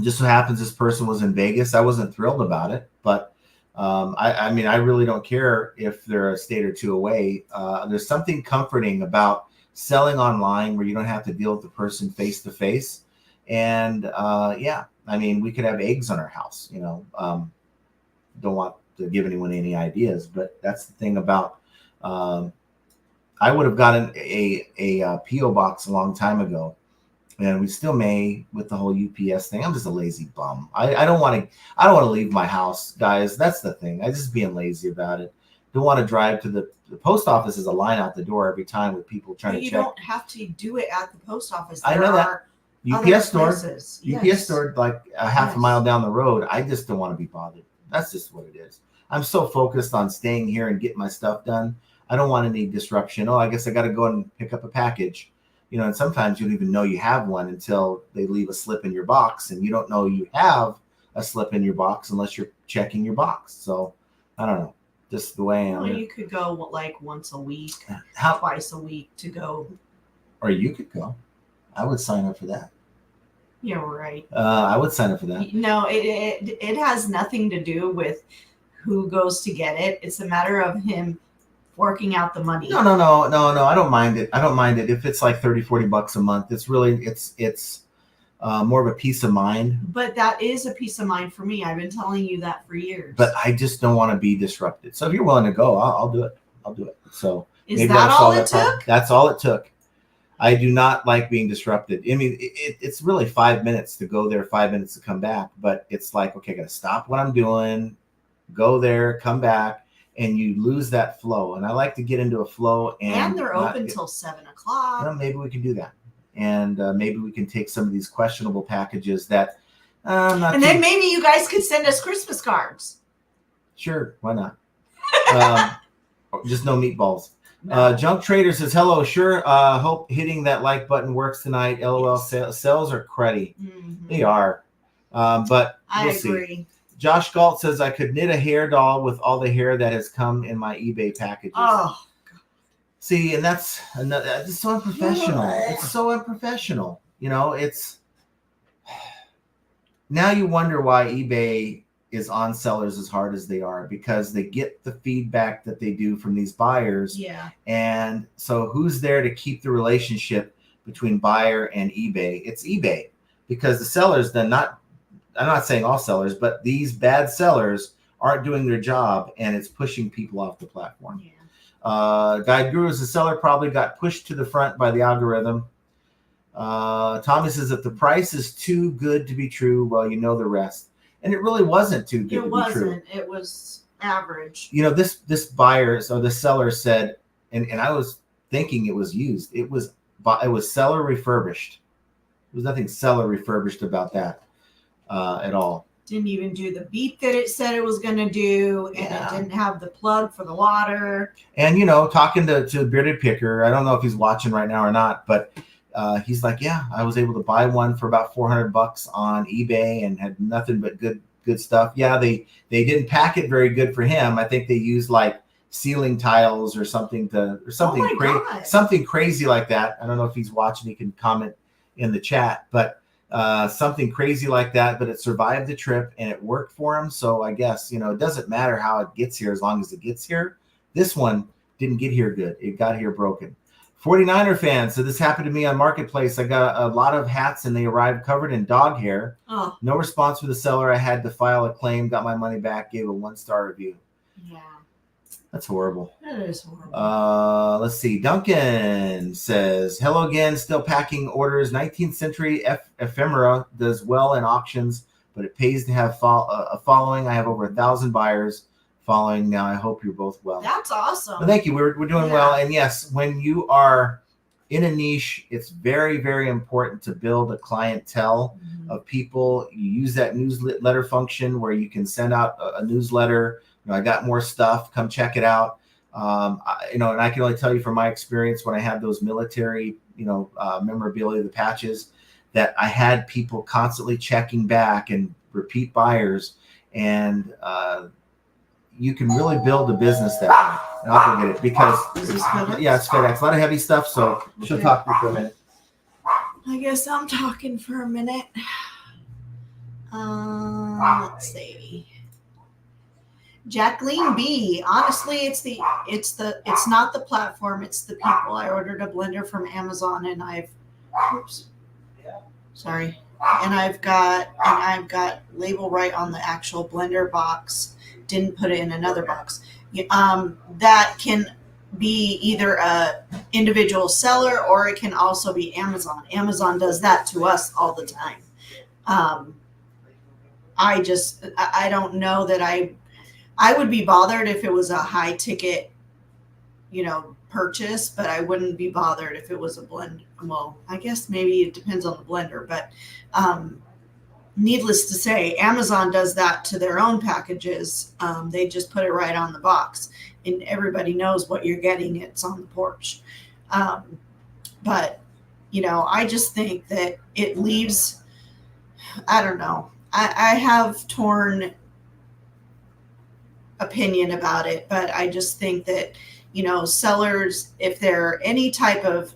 Just so happens this person was in Vegas. I wasn't thrilled about it, but I really don't care if they're a state or two away. There's something comforting about selling online where you don't have to deal with the person face to face. And we could have eggs on our house, don't want to give anyone any ideas, but that's the thing about, I would have gotten a PO box a long time ago, and we still may with the whole UPS thing. I'm just a lazy bum. I don't want to leave my house, guys. That's the thing. I just being lazy about it. Don't want to drive to the post office. Is a line out the door every time with people trying to check. You don't have to do it at the post office. I know that. UPS store like a half a mile down the road. I just don't want to be bothered. That's just what it is. I'm so focused on staying here and getting my stuff done. I don't want any disruption. Oh, I guess I got to go and pick up a package. And sometimes you don't even know you have one until they leave a slip in your box, and you don't know you have a slip in your box unless you're checking your box. So I don't know, just the way I am. Well, you could go like once a week, twice a week to go. Or you could go. I would sign up for that. Yeah, right. I would sign up for that. No, it has nothing to do with who goes to get it. It's a matter of him working out the money. No. I don't mind it. If it's like $30-$40 a month, it's really, it's more of a peace of mind. But that is a peace of mind for me. I've been telling you that for years. But I just don't want to be disrupted. So if you're willing to go, I'll do it. So is that all it took? That's all it took. I do not like being disrupted. I mean, it's really 5 minutes to go there, 5 minutes to come back. But it's like, okay, I got to stop what I'm doing, go there, come back. and you lose that flow. And I like to get into a flow, and they're open till 7:00. Well, maybe we can do that, and maybe we can take some of these questionable packages that. Then maybe you guys could send us Christmas cards. Sure, why not? Just no meatballs. No. Junk Trader says, hello, sure. Hope hitting that like button works tonight. LOL. Yes. Sales are cruddy. Mm-hmm. They are. But we'll agree. See. Josh Galt says, I could knit a hair doll with all the hair that has come in my eBay packages. Oh, God. See, and that's so unprofessional. It's so unprofessional. You know, it's now you wonder why eBay is on sellers as hard as they are, because they get the feedback that they do from these buyers. Yeah. And so who's there to keep the relationship between buyer and eBay? It's eBay, because the sellers then I'm not saying all sellers, but these bad sellers aren't doing their job, and it's pushing people off the platform. Yeah. Guide Guru says, the seller probably got pushed to the front by the algorithm. Thomas says, if the price is too good to be true, well, you know the rest. And it really wasn't too good to be true. It wasn't. It was average. You know, this buyer, so the seller said, and I was thinking it was used. It was seller refurbished. There was nothing seller refurbished about that at all. Didn't even do the beep that it said it was going to do, and it didn't have the plug for the water. And, you know, talking to Bearded Picker, I don't know if he's watching right now or not, but he's like, yeah, I was able to buy one for about $400 on eBay and had nothing but good stuff. Yeah, they didn't pack it very good for him. I think they used like ceiling tiles or something something crazy like that. I don't know if he's watching. He can comment in the chat, but something crazy like that. But it survived the trip and it worked for him. So I guess, you know, it doesn't matter how it gets here as long as it gets here. This one didn't get here good. It got here broken. 49er fan. So this happened to me on Marketplace. I got a lot of hats and they arrived covered in dog hair. Oh. No response from the seller. I had to file a claim, got my money back, gave a 1-star review. Yeah. That's horrible. That is horrible. Let's see. Duncan says, hello again. Still packing orders. 19th century ephemera does well in auctions, but it pays to have a following. I have over 1,000 buyers following now. I hope you're both well. That's awesome. Well, thank you. We're doing well. And yes, when you are in a niche, it's very, very important to build a clientele of people. You use that newsletter function where you can send out a newsletter. You know, I got more stuff. Come check it out. And I can only tell you from my experience when I had those military, memorabilia, the patches, that I had people constantly checking back and repeat buyers, and you can really build a business that way. And I'll go get it because is this FedEx? Yeah, it's FedEx. A lot of heavy stuff, so she'll talk to you for a minute. I guess I'm talking for a minute. Let's see. Jacqueline B. Honestly, it's not the platform, it's the people. I ordered a blender from Amazon and I've got label right on the actual blender box. Didn't put it in another box. That can be either a individual seller or it can also be Amazon. Amazon does that to us all the time. I don't know that I would be bothered if it was a high ticket, purchase, but I wouldn't be bothered if it was a blend. Well, I guess maybe it depends on the blender, but needless to say, Amazon does that to their own packages. They just put it right on the box and everybody knows what you're getting. It's on the porch. But, I just think that it leaves, I don't know. I have torn opinion about it, but I just think that, sellers, if they're any type of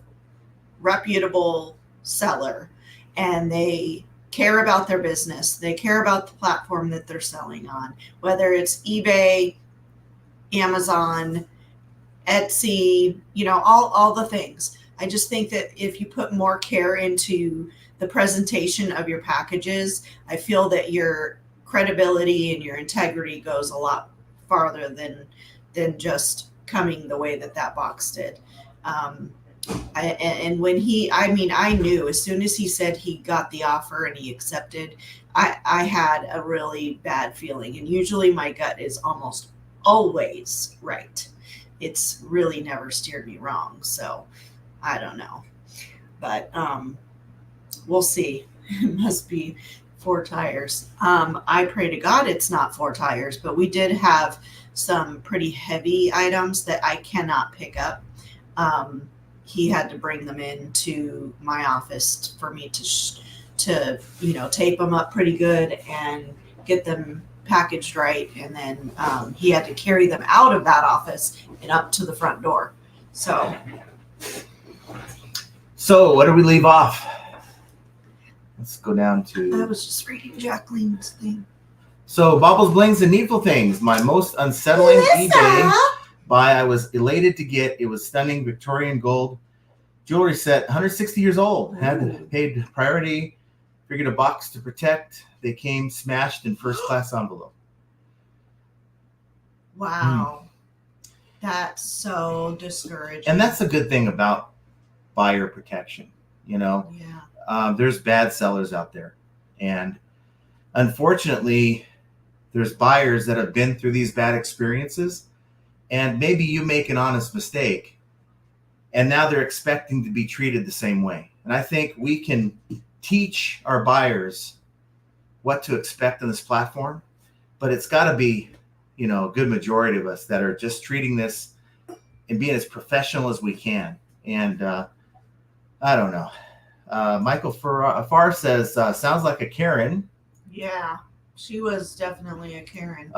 reputable seller and they care about their business, they care about the platform that they're selling on, whether it's eBay, Amazon, Etsy, all the things. I just think that if you put more care into the presentation of your packages, I feel that your credibility and your integrity goes a lot farther than just coming the way that box did. I knew as soon as he said he got the offer and he accepted, I had a really bad feeling. And usually my gut is almost always right. It's really never steered me wrong. So I don't know. But we'll see. It must be 4 tires. I pray to God it's not 4 tires, but we did have some pretty heavy items that I cannot pick up. He had to bring them into my office for me to tape them up pretty good and get them packaged right, and then he had to carry them out of that office and up to the front door. So what do we leave off? Let's go down to. I was just reading Jacqueline's thing. So Baubles, Blings, and Needful Things. My most unsettling eBay buy. I was elated to get. It was stunning Victorian gold jewelry set, 160 years old. Had paid priority. Figured a box to protect. They came smashed in first class envelope. Wow. That's so discouraging. And that's a good thing about buyer protection. Yeah. There's bad sellers out there. And unfortunately, there's buyers that have been through these bad experiences. And maybe you make an honest mistake. And now they're expecting to be treated the same way. And I think we can teach our buyers what to expect on this platform. But it's got to be, a good majority of us that are just treating this and being as professional as we can. And I don't know. Michael Farr says, sounds like a Karen. Yeah, she was definitely a Karen.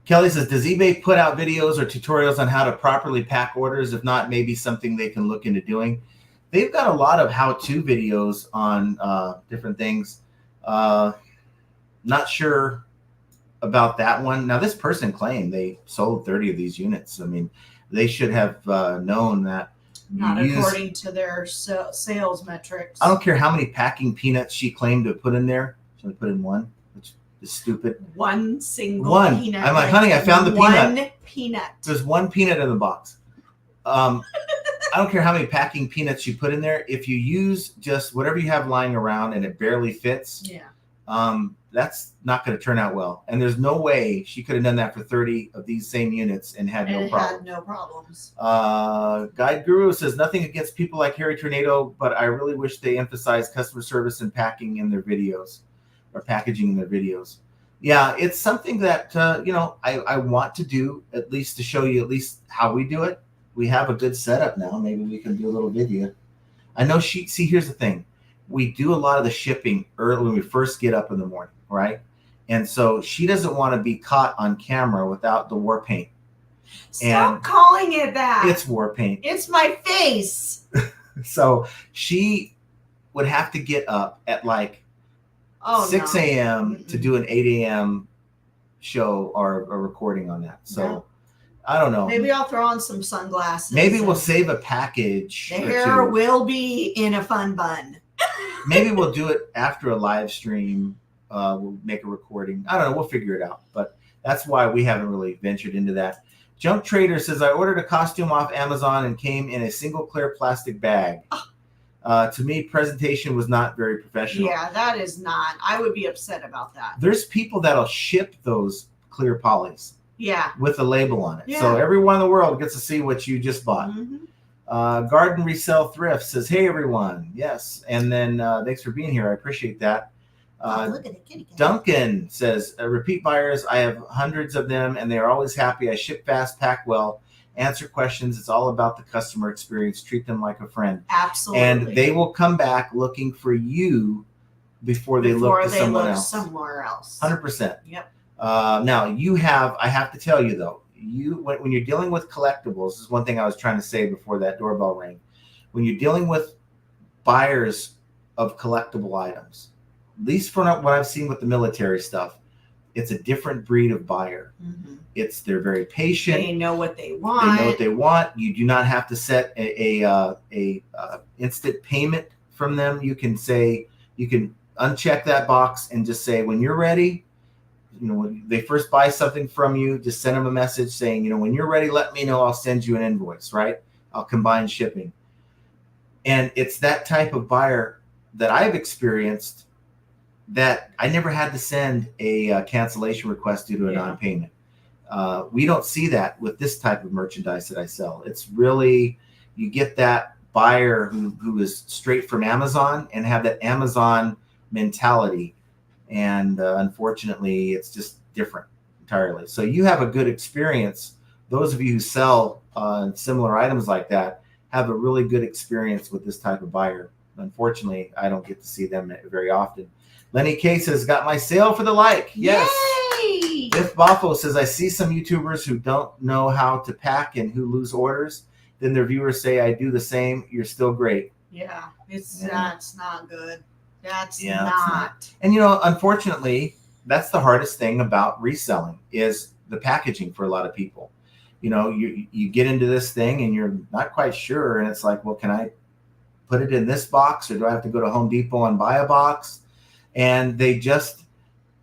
Kelly says, does eBay put out videos or tutorials on how to properly pack orders? If not, maybe something they can look into doing. They've got a lot of how-to videos on different things. Not sure about that one. Now, this person claimed they sold 30 of these units. I mean, they should have known that. Not according to their sales metrics. I don't care how many packing peanuts she claimed to put in there. She only put in one, which is stupid. One single peanut. I'm like, honey, I found the peanut. One peanut. There's one peanut in the box. I don't care how many packing peanuts you put in there. If you use just whatever you have lying around and it barely fits, that's not going to turn out well. And there's no way she could have done that for 30 of these same units and had no problems. Guide Guru says, nothing against people like Harry Tornado, but I really wish they emphasized customer service and packing in their videos or packaging in their videos. Yeah, it's something that, I want to do, at least to show you at least how we do it. We have a good setup now. Maybe we can do a little video. I know here's the thing. We do a lot of the shipping early when we first get up in the morning, right? And so she doesn't want to be caught on camera without the war paint. Stop calling it that. It's war paint. It's my face. So she would have to get up at 6 a.m. to do an 8 a.m. show or a recording on that. So I don't know. Maybe I'll throw on some sunglasses. Maybe we'll save a package. The hair will be in a fun bun. Maybe we'll do it after a live stream. We'll make a recording. I don't know. We'll figure it out. But that's why we haven't really ventured into that. Junk Trader says, I ordered a costume off Amazon and came in a single clear plastic bag. To me, presentation was not very professional. Yeah, that is not. I would be upset about that. There's people that'll ship those clear polys. Yeah. With a label on it. Yeah. So everyone in the world gets to see what you just bought. Mm-hmm. Garden Resell Thrift says, hey, everyone. Yes. And then thanks for being here. I appreciate that. Look at the kitty cat. Duncan says, repeat buyers. I have hundreds of them, and they are always happy. I ship fast, pack well, answer questions. It's all about the customer experience. Treat them like a friend. Absolutely. And they will come back looking for you before they look to someone else. Somewhere else. 100%. Yep. Now, I have to tell you, though, when you're dealing with collectibles, this is one thing I was trying to say before that doorbell rang. When you're dealing with buyers of collectible items, at least from what I've seen with the military stuff, it's a different breed of buyer. Mm-hmm. They're very patient. They know what they want. You do not have to set a instant payment from them. You can uncheck that box and just say, when you're ready, when they first buy something from you, just send them a message saying, when you're ready, let me know. I'll send you an invoice, right? I'll combine shipping. And it's that type of buyer that I've experienced that I never had to send a cancellation request due to a non-payment. We don't see that with this type of merchandise that I sell. It's really, you get that buyer who is straight from Amazon and have that Amazon mentality. And unfortunately, it's just different entirely. So you have a good experience. Those of you who sell similar items like that have a really good experience with this type of buyer. Unfortunately, I don't get to see them very often. Lenny K says, got my sale for the like. Yes. Yay! Biff Boffo says, I see some YouTubers who don't know how to pack and who lose orders. Then their viewers say, I do the same. You're still great. Yeah, that's not good. That's Yeah, not. And, unfortunately, that's the hardest thing about reselling is the packaging for a lot of people. You get into this thing and you're not quite sure. And it's like, well, can I put it in this box or do I have to go to Home Depot and buy a box? And they just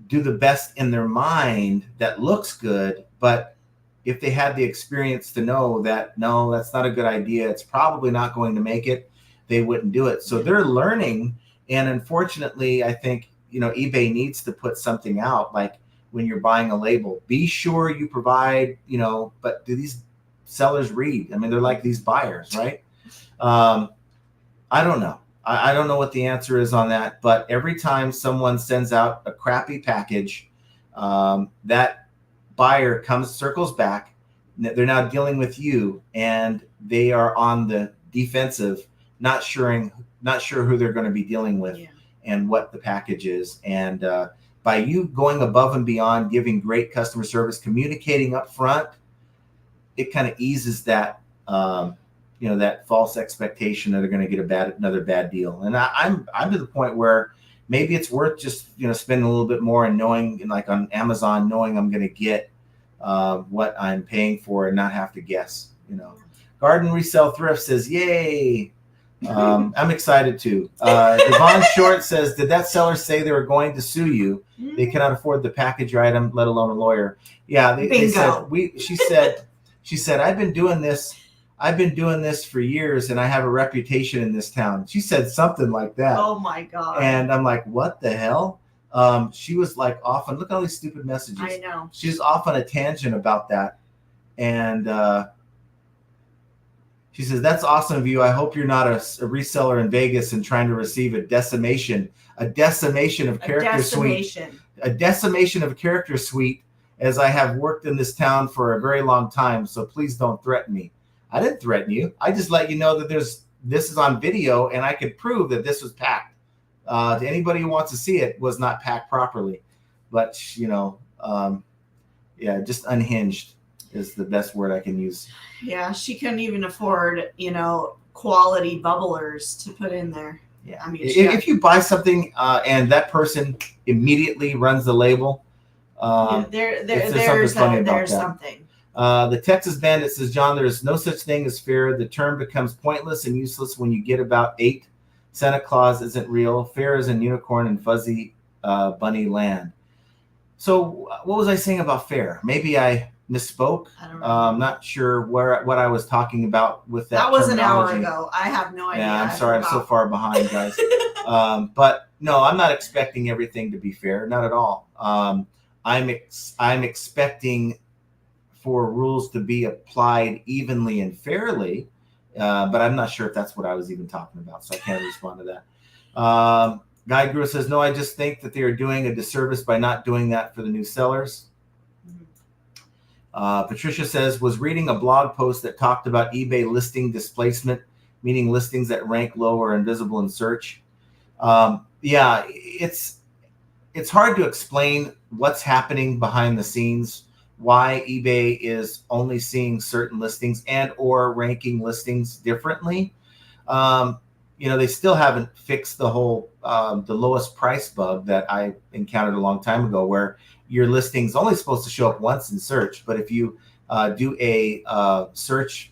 do the best in their mind that looks good. But if they had the experience to know that, no, that's not a good idea, it's probably not going to make it, they wouldn't do it. So they're learning. And unfortunately, I think, eBay needs to put something out like when you're buying a label, be sure you provide, but do these sellers read? I mean, they're like these buyers, right? I don't know. I don't know what the answer is on that, but every time someone sends out a crappy package, that buyer circles back. They're now dealing with you, and they are on the defensive, not sure who they're going to be dealing with and what the package is. And by you going above and beyond, giving great customer service, communicating up front, it kind of eases that. That false expectation that they're going to get another bad deal. And I'm to the point where maybe it's worth just, spending a little bit more and knowing, like on Amazon, knowing I'm going to get what I'm paying for and not have to guess, Garden Resell Thrift says, yay. I'm excited too. Yvonne Short says, did that seller say they were going to sue you? They cannot afford the package your item, let alone a lawyer. Yeah. They said, she said, I've been doing this for years and I have a reputation in this town. She said something like that. Oh my God. And I'm like, what the hell? She was like off on, look at all these stupid messages. I know. She's off on a tangent about that. And she says, that's awesome of you. I hope you're not a reseller in Vegas and trying to receive a decimation of character suite. A decimation of character suite, as I have worked in this town for a very long time. So please don't threaten me. I didn't threaten you. I just let you know that this is on video and I could prove that this was packed. To anybody who wants to see it, was not packed properly. But, just unhinged is the best word I can use. Yeah, she couldn't even afford, quality bubblers to put in there. Yeah. I mean, if you buy something and that person immediately runs the label, there's something. The Texas Bandit says, John, there is no such thing as fair. The term becomes pointless and useless when you get about 8. Santa Claus isn't real. Fair is in unicorn and fuzzy bunny land. So what was I saying about fair? Maybe I misspoke. I don't know. I'm not sure what I was talking about with that. That was an hour ago. I have no idea. Yeah, I'm sorry. I'm so far behind, guys. But no, I'm not expecting everything to be fair. Not at all. I'm expecting for rules to be applied evenly and fairly, but I'm not sure if that's what I was even talking about, so I can't respond to that. Guy Grew says, no, I just think that they are doing a disservice by not doing that for the new sellers. Patricia says, was reading a blog post that talked about eBay listing displacement, meaning listings that rank low or invisible in search. Yeah, it's hard to explain what's happening behind the scenes, why eBay is only seeing certain listings and or ranking listings differently. They still haven't fixed the whole the lowest price bug that I encountered a long time ago, where your listing's only supposed to show up once in search. But if you do a search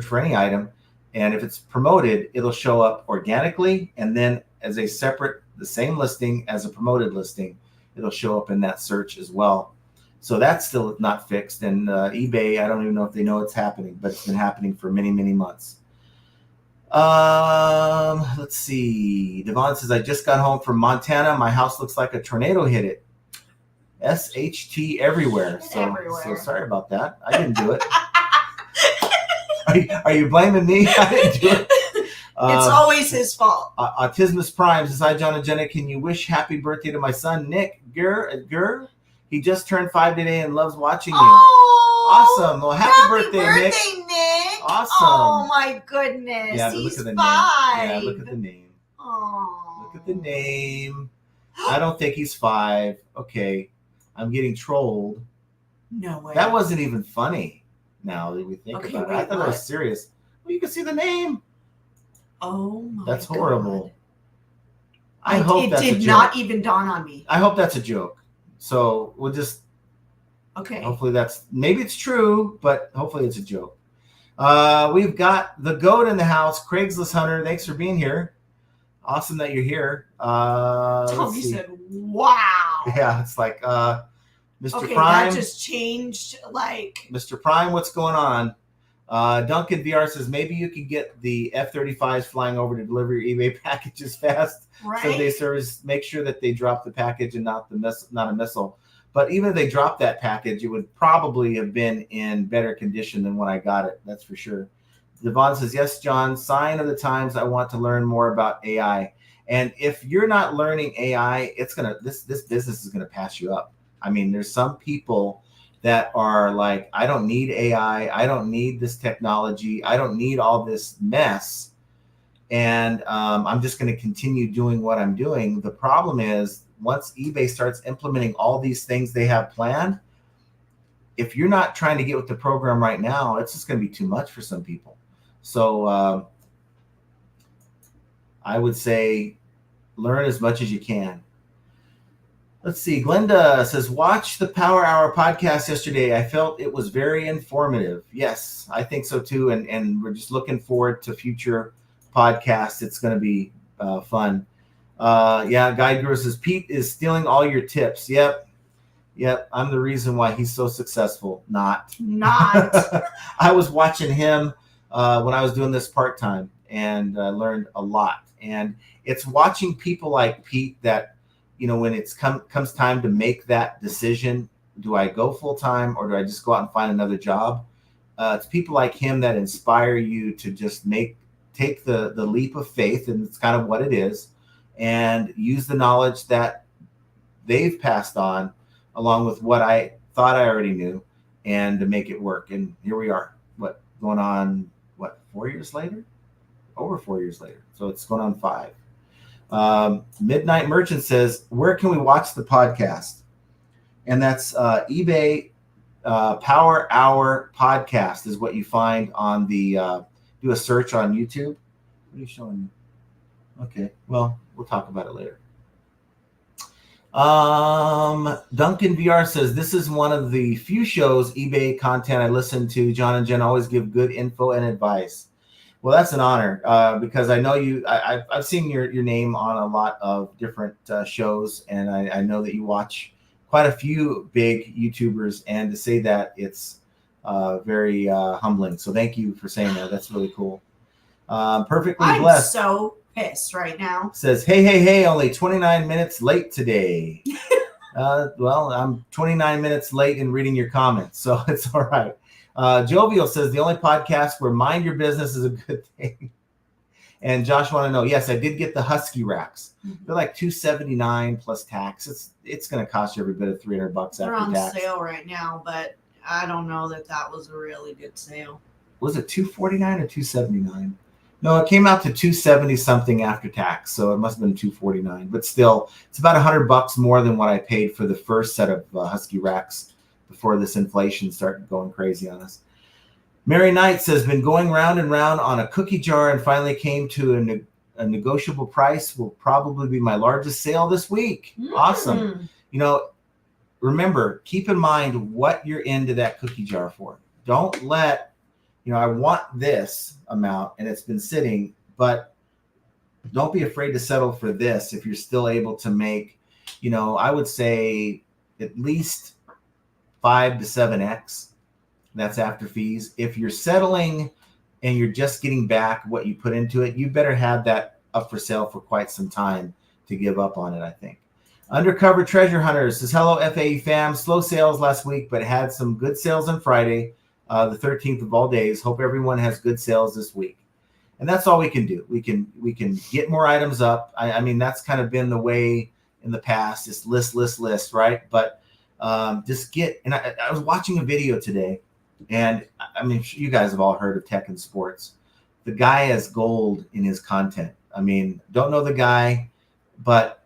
for any item, and if it's promoted, it'll show up organically, and then as a separate, the same listing as a promoted listing, it'll show up in that search as well. So that's still not fixed. And eBay, I don't even know if they know it's happening, but it's been happening for many, many months. Let's see. Devon says, I just got home from Montana. My house looks like a tornado hit it. SHT everywhere. So Everywhere. sorry about that. I didn't do it. Are you blaming me? I didn't do it. It's always his fault. Autismus Prime says, hi, John and Jenna. Can you wish happy birthday to my son, Nick Gur? He just turned 5 today and loves watching you. Oh, awesome. Well, happy birthday, Nick. Awesome. Oh, my goodness. Yeah, He's look at the 5. name. Yeah, look at the name. Oh. Look at the name. I don't think he's 5. Okay. I'm getting trolled. No way. That wasn't even funny now that we think about it. I thought it was serious. Well, you can see the name. Oh my That's horrible. God. I hope that's a joke. It did not even dawn on me. I hope that's a joke. So we'll just hopefully maybe it's true, but hopefully it's a joke. We've got the GOAT in the house, Craigslist Hunter. Thanks for being here. Awesome that you're here. Tommy said, wow. Yeah, it's like Mr. Okay, Prime. that just changed Mr. Prime, what's going on? Duncan VR says, maybe you can get the F-35s flying over to deliver your eBay packages fast. Right. So they service, make sure that they drop the package and not a missile. But even if they dropped that package, it would probably have been in better condition than when I got it. That's for sure. Devon says, yes, John, sign of the times. I want to learn more about AI. And if you're not learning AI, this business is gonna pass you up. I mean, there's some people that are like, I don't need AI. I don't need this technology. I don't need all this mess. And I'm just going to continue doing what I'm doing. The problem is once eBay starts implementing all these things they have planned, if you're not trying to get with the program right now, it's just going to be too much for some people. So I would say learn as much as you can. Let's see. Glenda says, watch the Power Hour podcast yesterday. I felt it was very informative. Yes, I think so too. And we're just looking forward to future podcasts. It's going to be fun. Yeah, Guy Guru says, Pete is stealing all your tips. Yep. I'm the reason why he's so successful. Not. I was watching him when I was doing this part-time and learned a lot. And it's watching people like Pete that, you know, when it's comes time to make that decision, do I go full time or do I just go out and find another job? It's people like him that inspire you to just take the leap of faith, and it's kind of what it is, and use the knowledge that they've passed on, along with what I thought I already knew, and to make it work. And here we are. Going on 4 years later? Over 4 years later. So it's going on 5. Midnight Merchant says, where can we watch the podcast? And that's eBay Power Hour podcast is what you find on the do a search on YouTube. What are you showing me? Okay, well, we'll talk about it later. Duncan VR says, this is one of the few shows eBay content I listen to. John and Jen always give good info and advice. Well, that's an honor because I know you. I've seen your name on a lot of different shows, and I know that you watch quite a few big YouTubers. And to say that, it's very humbling. So thank you for saying that. That's really cool. Perfectly Blessed. I'm so pissed right now. Says, hey, only 29 minutes late today. Well, I'm 29 minutes late in reading your comments, so it's all right. Jovial says, the only podcast where mind your business is a good thing. And Josh want to know, yes, I did get the Husky racks. Mm-hmm. They're like $279 plus tax. It's going to cost you every bit of $300 after tax. They're on sale right now, but I don't know that was a really good sale. Was it $249 or $279? No, it came out to $270 something after tax, so it must have been $249. But still, it's about $100 more than what I paid for the first set of Husky racks before this inflation started going crazy on us. Mary Knight says, been going round and round on a cookie jar and finally came to a negotiable price. Will probably be my largest sale this week. Awesome. You know, remember, keep in mind what you're into that cookie jar for. Don't let, I want this amount and it's been sitting, but don't be afraid to settle for this if you're still able to make, I would say at least 5 to 7x. That's after fees. If you're settling and you're just getting back what you put into it, you better have that up for sale for quite some time to give up on it, I think. Undercover Treasure Hunters says, hello, FAE fam. Slow sales last week, but had some good sales on Friday, the 13th of all days. Hope everyone has good sales this week. And that's all we can do. We can get more items up. I mean, that's kind of been the way in the past. It's list, right? But just get, and I was watching a video today, and I mean, you guys have all heard of tech and sports. The guy has gold in his content. I mean, don't know the guy, but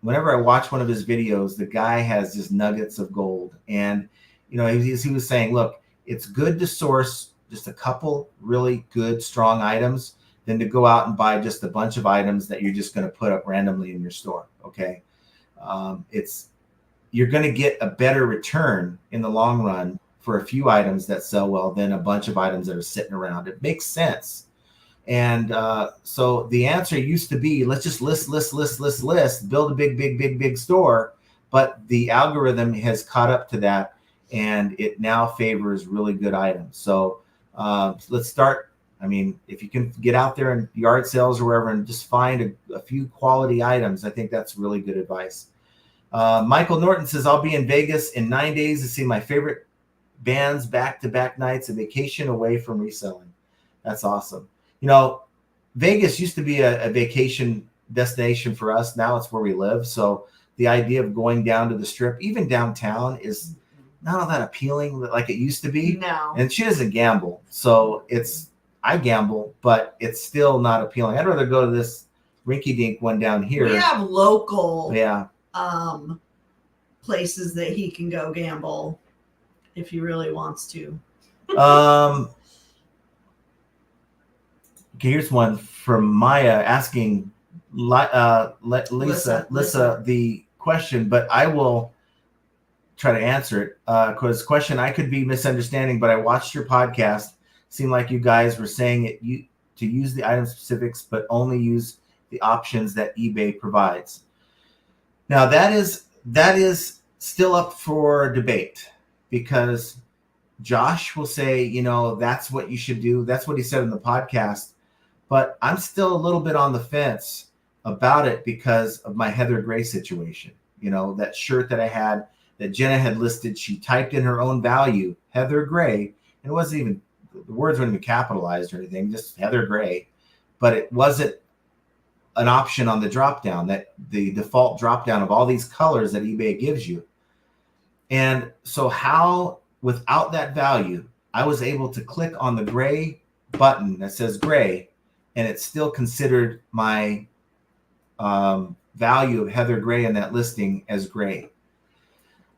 whenever I watch one of his videos, the guy has just nuggets of gold. And, you know, he was saying, look, it's good to source just a couple really good, strong items than to go out and buy just a bunch of items that you're just going to put up randomly in your store. Okay. You're going to get a better return in the long run for a few items that sell well than a bunch of items that are sitting around. It makes sense. And so the answer used to be, let's just list, build a big store. But the algorithm has caught up to that, and it now favors really good items. So let's start. I mean, if you can get out there in yard sales or wherever and just find a few quality items, I think that's really good advice. Michael Norton says, I'll be in Vegas in 9 days to see my favorite bands back-to-back nights, a vacation away from reselling. That's awesome. You know, Vegas used to be a vacation destination for us. Now it's where we live. So the idea of going down to the Strip, even downtown, is not all that appealing like it used to be. No. And she doesn't gamble. So I gamble, but it's still not appealing. I'd rather go to this rinky-dink one down here. We have local places that he can go gamble if he really wants to. Okay, here's one from Maya asking Lisa the question, but I will try to answer it. Because question I could be misunderstanding, but I watched your podcast. Seemed like you guys were saying to use the item specifics, but only use the options that eBay provides. Now that is still up for debate, because Josh will say, you know, that's what you should do. That's what he said in the podcast. But I'm still a little bit on the fence about it because of my Heather Gray situation. You know, that shirt that I had that Jenna had listed, she typed in her own value, Heather Gray, and it wasn't even, the words weren't even capitalized or anything, just Heather Gray. But it wasn't an option on the drop down, that the default drop down of all these colors that eBay gives you. And so how, without that value, I was able to click on the gray button that says gray, and it's still considered my value of Heather Gray in that listing as gray.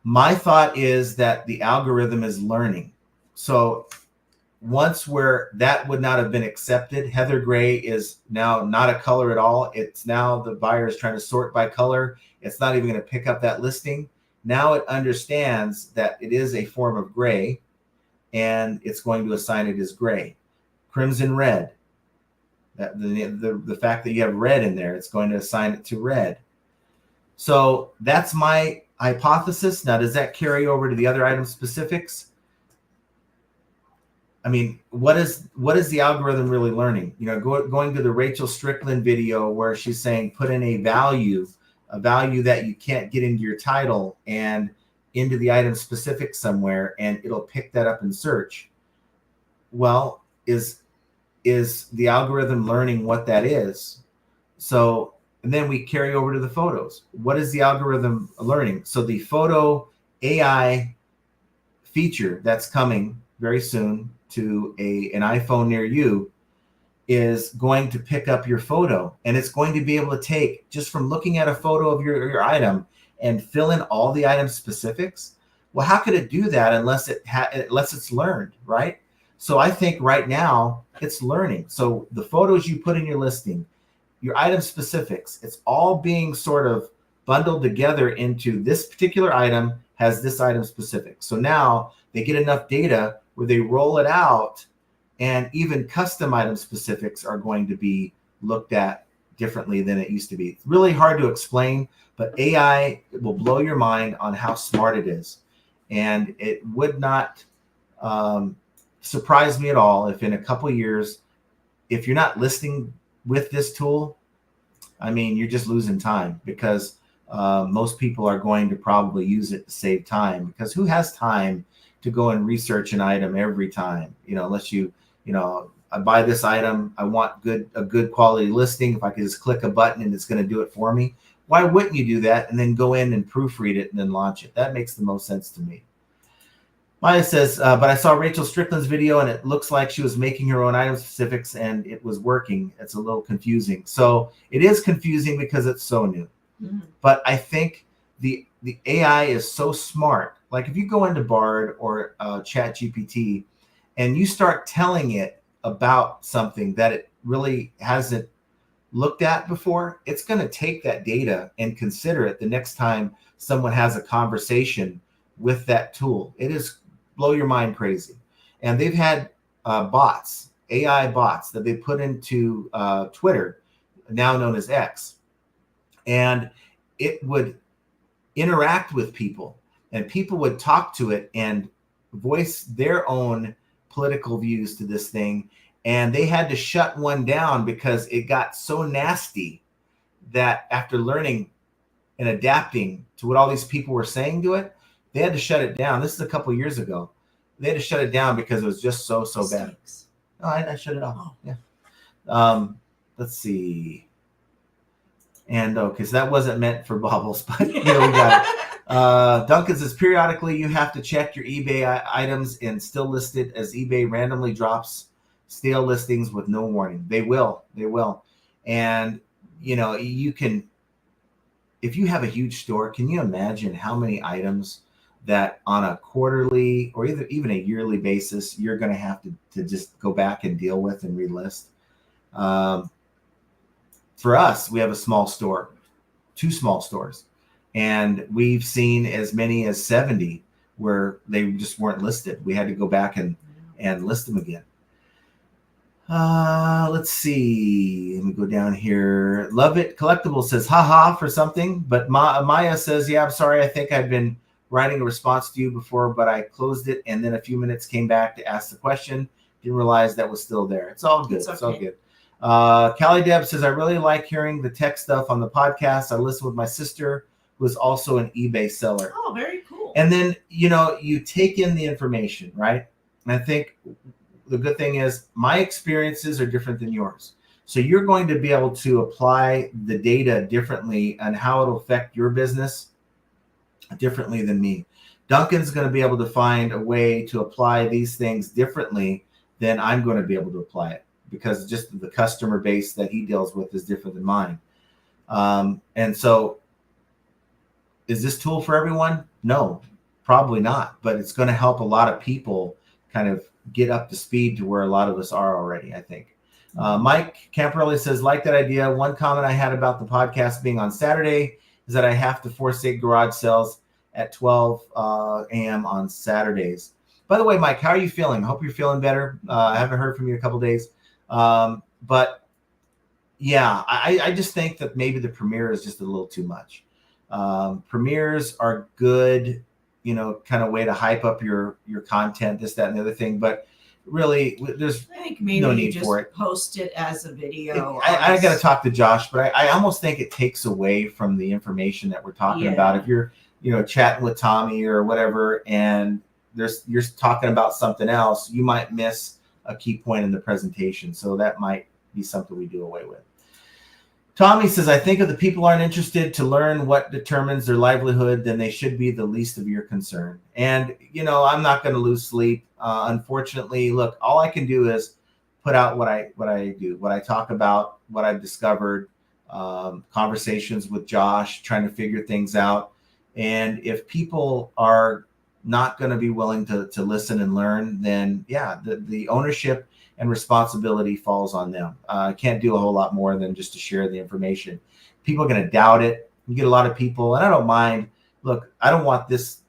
My thought is that the algorithm is learning. So once where that would not have been accepted, Heather Gray is now not a color at all. It's now the buyer is trying to sort by color. It's not even going to pick up that listing. Now it understands that it is a form of gray, and it's going to assign it as gray. Crimson red, that the fact that you have red in there, it's going to assign it to red. So that's my hypothesis. Now, does that carry over to the other item specifics? I mean, what is the algorithm really learning? You know, going to the Rachel Strickland video where she's saying put in a value that you can't get into your title and into the item specific somewhere, and it'll pick that up in search. Well, is the algorithm learning what that is? So, and then we carry over to the photos. What is the algorithm learning? So the photo AI feature that's coming very soon to an iPhone near you is going to pick up your photo, and it's going to be able to take, just from looking at a photo of your item, and fill in all the item specifics. Well, how could it do that unless it's learned, right? So I think right now it's learning. So the photos you put in your listing, your item specifics, it's all being sort of bundled together into this particular item has this item specific. So now they get enough data where they roll it out, and even custom item specifics are going to be looked at differently than it used to be. It's really hard to explain, but AI will blow your mind on how smart it is. And it would not surprise me at all if in a couple years, if you're not listing with this tool, I mean, you're just losing time, because most people are going to probably use it to save time, because who has time to go and research an item every time? Unless I buy this item, I want a good quality listing. If I could just click a button and it's going to do it for me, why wouldn't you do that and then go in and proofread it and then launch it? That makes the most sense to me. Maya says, but I saw Rachel Strickland's video and it looks like she was making her own item specifics and it was working. It's a little confusing. So it is confusing because it's so new. Mm-hmm. But I think the AI is so smart. Like if you go into Bard or Chat GPT and you start telling it about something that it really hasn't looked at before, it's going to take that data and consider it the next time someone has a conversation with that tool. It is blow your mind crazy. And they've had bots, AI bots that they put into Twitter, now known as X. And it would interact with people, and people would talk to it and voice their own political views to this thing. And they had to shut one down because it got so nasty that after learning and adapting to what all these people were saying to it, they had to shut it down. This is a couple of years ago. They had to shut it down because it was just so bad. Oh, I shut it off. Oh. Yeah. Let's see. And okay, so that wasn't meant for bubbles, but we got it. Duncan says, periodically you have to check your eBay items and still listed, as eBay randomly drops stale listings with no warning. They will. And you can, if you have a huge store, can you imagine how many items that on a quarterly or even a yearly basis you're going to have to just go back and deal with and relist? For us, we have a small store, 2 small stores, and we've seen as many as 70 where they just weren't listed. We had to go back and list them again. Let's see. Let me go down here. Love It Collectible says, haha, for something. But Maya says, yeah, I'm sorry. I think I've been writing a response to you before, but I closed it. And then a few minutes came back to ask the question. Didn't realize that was still there. It's all good. It's all good. Callie Deb says, I really like hearing the tech stuff on the podcast. I listen with my sister, who is also an eBay seller. Oh, very cool. And then, you take in the information, right? And I think the good thing is my experiences are different than yours. So you're going to be able to apply the data differently and how it'll affect your business differently than me. Duncan's going to be able to find a way to apply these things differently than I'm going to be able to apply it, because just the customer base that he deals with is different than mine. And so is this tool for everyone? No, probably not, but it's going to help a lot of people kind of get up to speed to where a lot of us are already, I think. Mike Camparelli says, like that idea. One comment I had about the podcast being on Saturday is that I have to forsake garage sales at 12 a.m. on Saturdays. By the way, Mike, how are you feeling? I hope you're feeling better. I haven't heard from you in a couple of days. But yeah, I just think that maybe the premiere is just a little too much. Premieres are good, kind of way to hype up your content, this, that, and the other thing. But really, there's no need for it. Post it as a video. I got to talk to Josh, but I almost think it takes away from the information that we're talking about. If you're, chatting with Tommy or whatever, and you're talking about something else, you might miss a key point in the presentation. So that might be something we do away with. Tommy says, I think if the people aren't interested to learn what determines their livelihood, then they should be the least of your concern. And, I'm not going to lose sleep. Unfortunately, look, all I can do is put out what I do, what I talk about, what I've discovered, conversations with Josh, trying to figure things out. And if people are not going to be willing to listen and learn, then yeah, the ownership and responsibility falls on them. I can't do a whole lot more than just to share the information. People are going to doubt it. You get a lot of people, and I don't mind. Look, I don't want this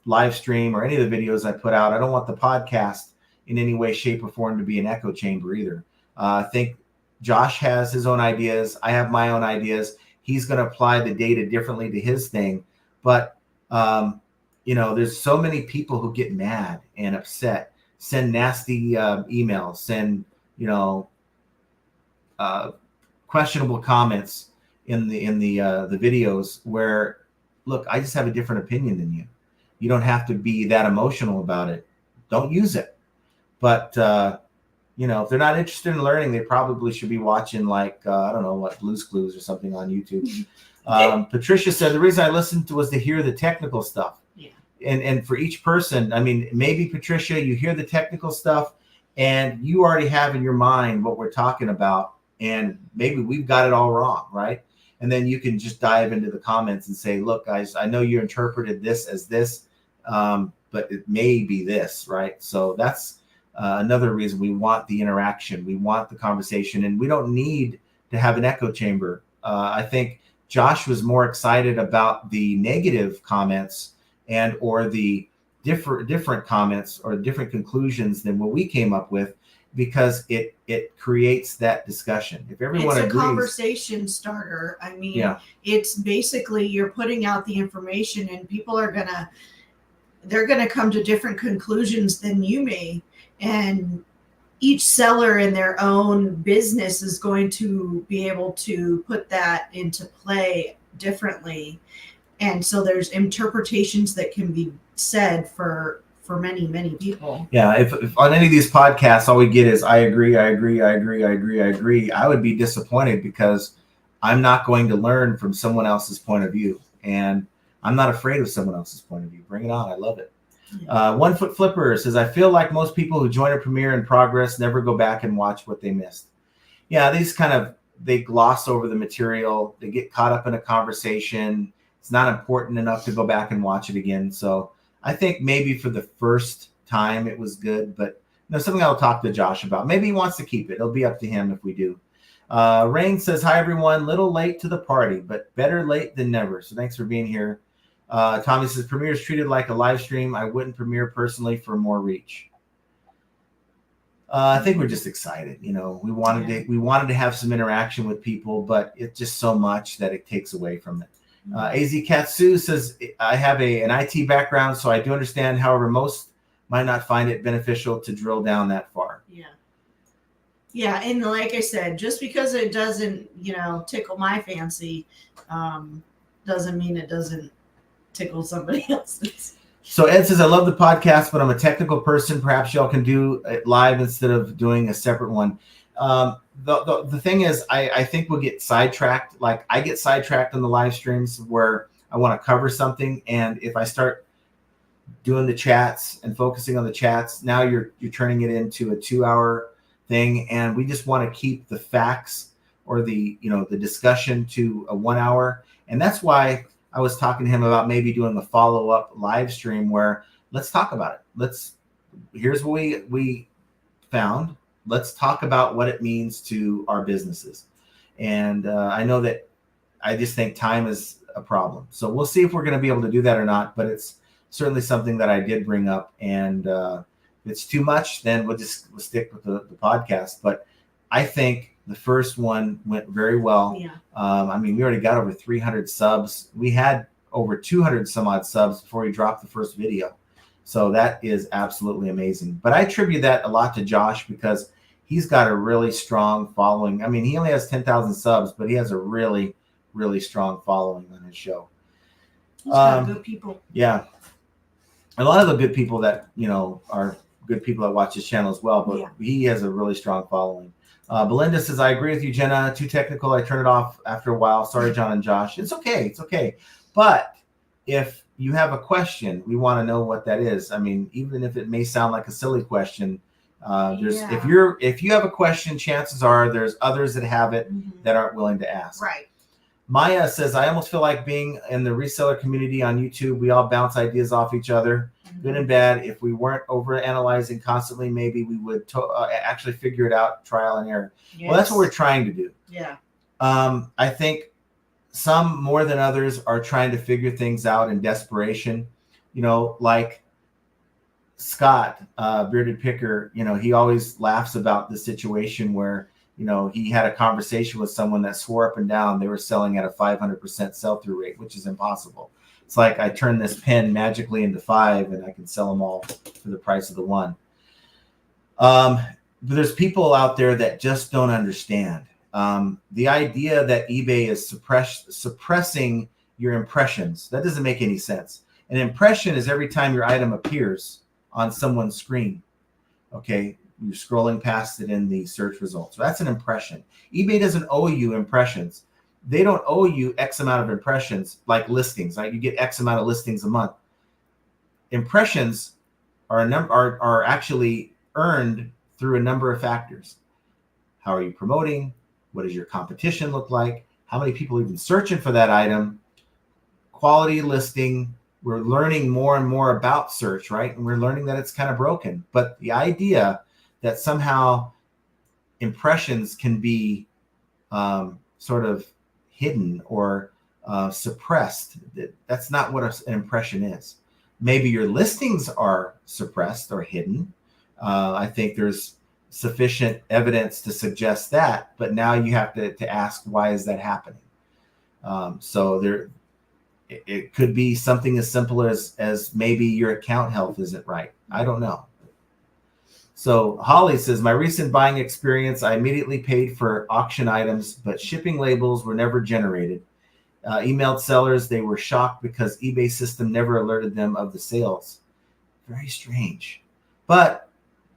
live stream or any of the videos I put out, I don't want the podcast in any way, shape, or form to be an echo chamber either. I think Josh has his own ideas. I have my own ideas. He's going to apply the data differently to his thing. But, there's so many people who get mad and upset, send nasty emails, send, questionable comments. in the videos where, look, I just have a different opinion than you. You don't have to be that emotional about it. Don't use it. But if they're not interested in learning, they probably should be watching like I don't know what, Blue's Clues or something on YouTube. Patricia said the reason I listened to was to hear the technical stuff. Yeah. And for each person, I mean, maybe Patricia, you hear the technical stuff and you already have in your mind what we're talking about, and maybe we've got it all wrong, right? And then you can just dive into the comments and say, look, guys, I know you interpreted this as this, but it may be this, right? So that's another reason we want the interaction. We want the conversation, and we don't need to have an echo chamber. I think Josh was more excited about the negative comments and or the different comments or different conclusions than what we came up with, because it creates that discussion. If everyone it's a agrees, conversation starter. I mean, yeah. It's basically you're putting out the information, and people are they're gonna come to different conclusions than you may, and each seller in their own business is going to be able to put that into play differently. And so there's interpretations that can be said for many, many people. Yeah, if on any of these podcasts all we get is I agree, I agree, I agree, I agree, I agree, I would be disappointed, because I'm not going to learn from someone else's point of view. And I'm not afraid of someone else's point of view. Bring it on. I love it. Yeah. 1 Foot Flipper says, I feel like most people who join a premiere in progress never go back and watch what they missed. Yeah, they gloss over the material. They get caught up in a conversation. It's not important enough to go back and watch it again. So I think maybe for the first time it was good, but something I'll talk to Josh about. Maybe he wants to keep it. It'll be up to him if we do. Rain says, hi, everyone. Little late to the party, but better late than never. So thanks for being here. Tommy says, premiere is treated like a live stream. I wouldn't premiere personally for more reach. I think we're just excited. We wanted to have some interaction with people, but it's just so much that it takes away from it. AZ Katsu says, I have an IT background, so I do understand. However, most might not find it beneficial to drill down that far. Yeah. And like I said, just because it doesn't, tickle my fancy, doesn't mean it doesn't tickle somebody else's. So Ed says, I love the podcast, but I'm a technical person. Perhaps y'all can do it live instead of doing a separate one. The thing is, I think we'll get sidetracked. Like I get sidetracked on the live streams where I want to cover something. And if I start doing the chats and focusing on the chats, now you're turning it into a 2-hour thing. And we just want to keep the facts or the discussion to a 1 hour. And that's why I was talking to him about maybe doing a follow-up live stream where let's talk about it. Here's what we found. Let's talk about what it means to our businesses. And I know that I just think time is a problem. So we'll see if we're going to be able to do that or not, but it's certainly something that I did bring up. And if it's too much, then we'll stick with the podcast. But I think the first one went very well. Yeah. I mean, we already got over 300 subs. We had over 200 some odd subs before we dropped the first video. So that is absolutely amazing. But I attribute that a lot to Josh because he's got a really strong following. I mean, he only has 10,000 subs, but he has a really, really strong following on his show. He's got good people. Yeah. A lot of the good people that, are good people that watch his channel as well, but he has a really strong following. Belinda says, I agree with you, Jenna. Too technical. I turn it off after a while. Sorry, John and Josh. It's okay. It's okay. But if you have a question, we want to know what that is. I mean, even if it may sound like a silly question, if you have a question, chances are there's others that have it that aren't willing to ask. Right. Maya says, I almost feel like being in the reseller community on YouTube. We all bounce ideas off each other, good and bad. If we weren't over analyzing constantly, maybe we would actually figure it out, trial and error. Yes. Well, that's what we're trying to do. Yeah. I think some more than others are trying to figure things out in desperation. Like Scott, Bearded Picker, he always laughs about the situation where, he had a conversation with someone that swore up and down they were selling at a 500% sell-through rate, which is impossible. It's like I turn this pen magically into 5 and I can sell them all for the price of the 1. But there's people out there that just don't understand. The idea that eBay is suppressing your impressions, that doesn't make any sense. An impression is every time your item appears on someone's screen. Okay, you're scrolling past it in the search results. So that's an impression. eBay doesn't owe you impressions. They don't owe you X amount of impressions like listings. Like you get X amount of listings a month. Impressions are actually earned through a number of factors. How are you promoting? What does your competition look like? How many people are even searching for that item? Quality listing. We're learning more and more about search, right? And we're learning that it's kind of broken. But the idea that somehow impressions can be sort of hidden or suppressed, that's not what an impression is. Maybe your listings are suppressed or hidden. I think there's sufficient evidence to suggest that, but now you have to ask, why is that happening? So it could be something as simple as maybe your account health isn't right. I don't know. So Holly says, my recent buying experience, I immediately paid for auction items, but shipping labels were never generated. Emailed sellers, they were shocked because eBay system never alerted them of the sales. Very strange. But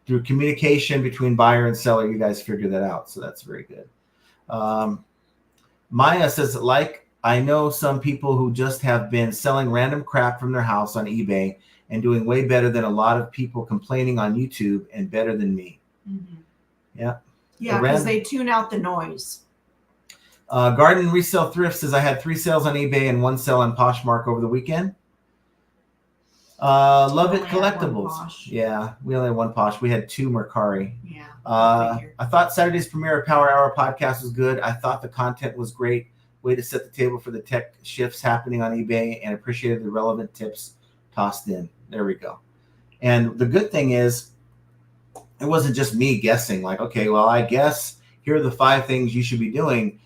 through communication between buyer and seller, you guys figure that out. So that's very good. Maya says, I know some people who just have been selling random crap from their house on eBay and doing way better than a lot of people complaining on YouTube and better than me. Mm-hmm. Yeah. Yeah, because they tune out the noise. Garden Resale Thrift says, I had 3 sales on eBay and 1 sale on Poshmark over the weekend. Love It Collectibles. Yeah, we only had 1 Posh. We had 2 Mercari. Yeah. I thought Saturday's premiere of Power Hour podcast was good. I thought the content was great. Way to set the table for the tech shifts happening on eBay, and appreciated the relevant tips tossed in. There we go. And the good thing is, it wasn't just me guessing like, okay, well, I guess here are the 5 things you should be doing.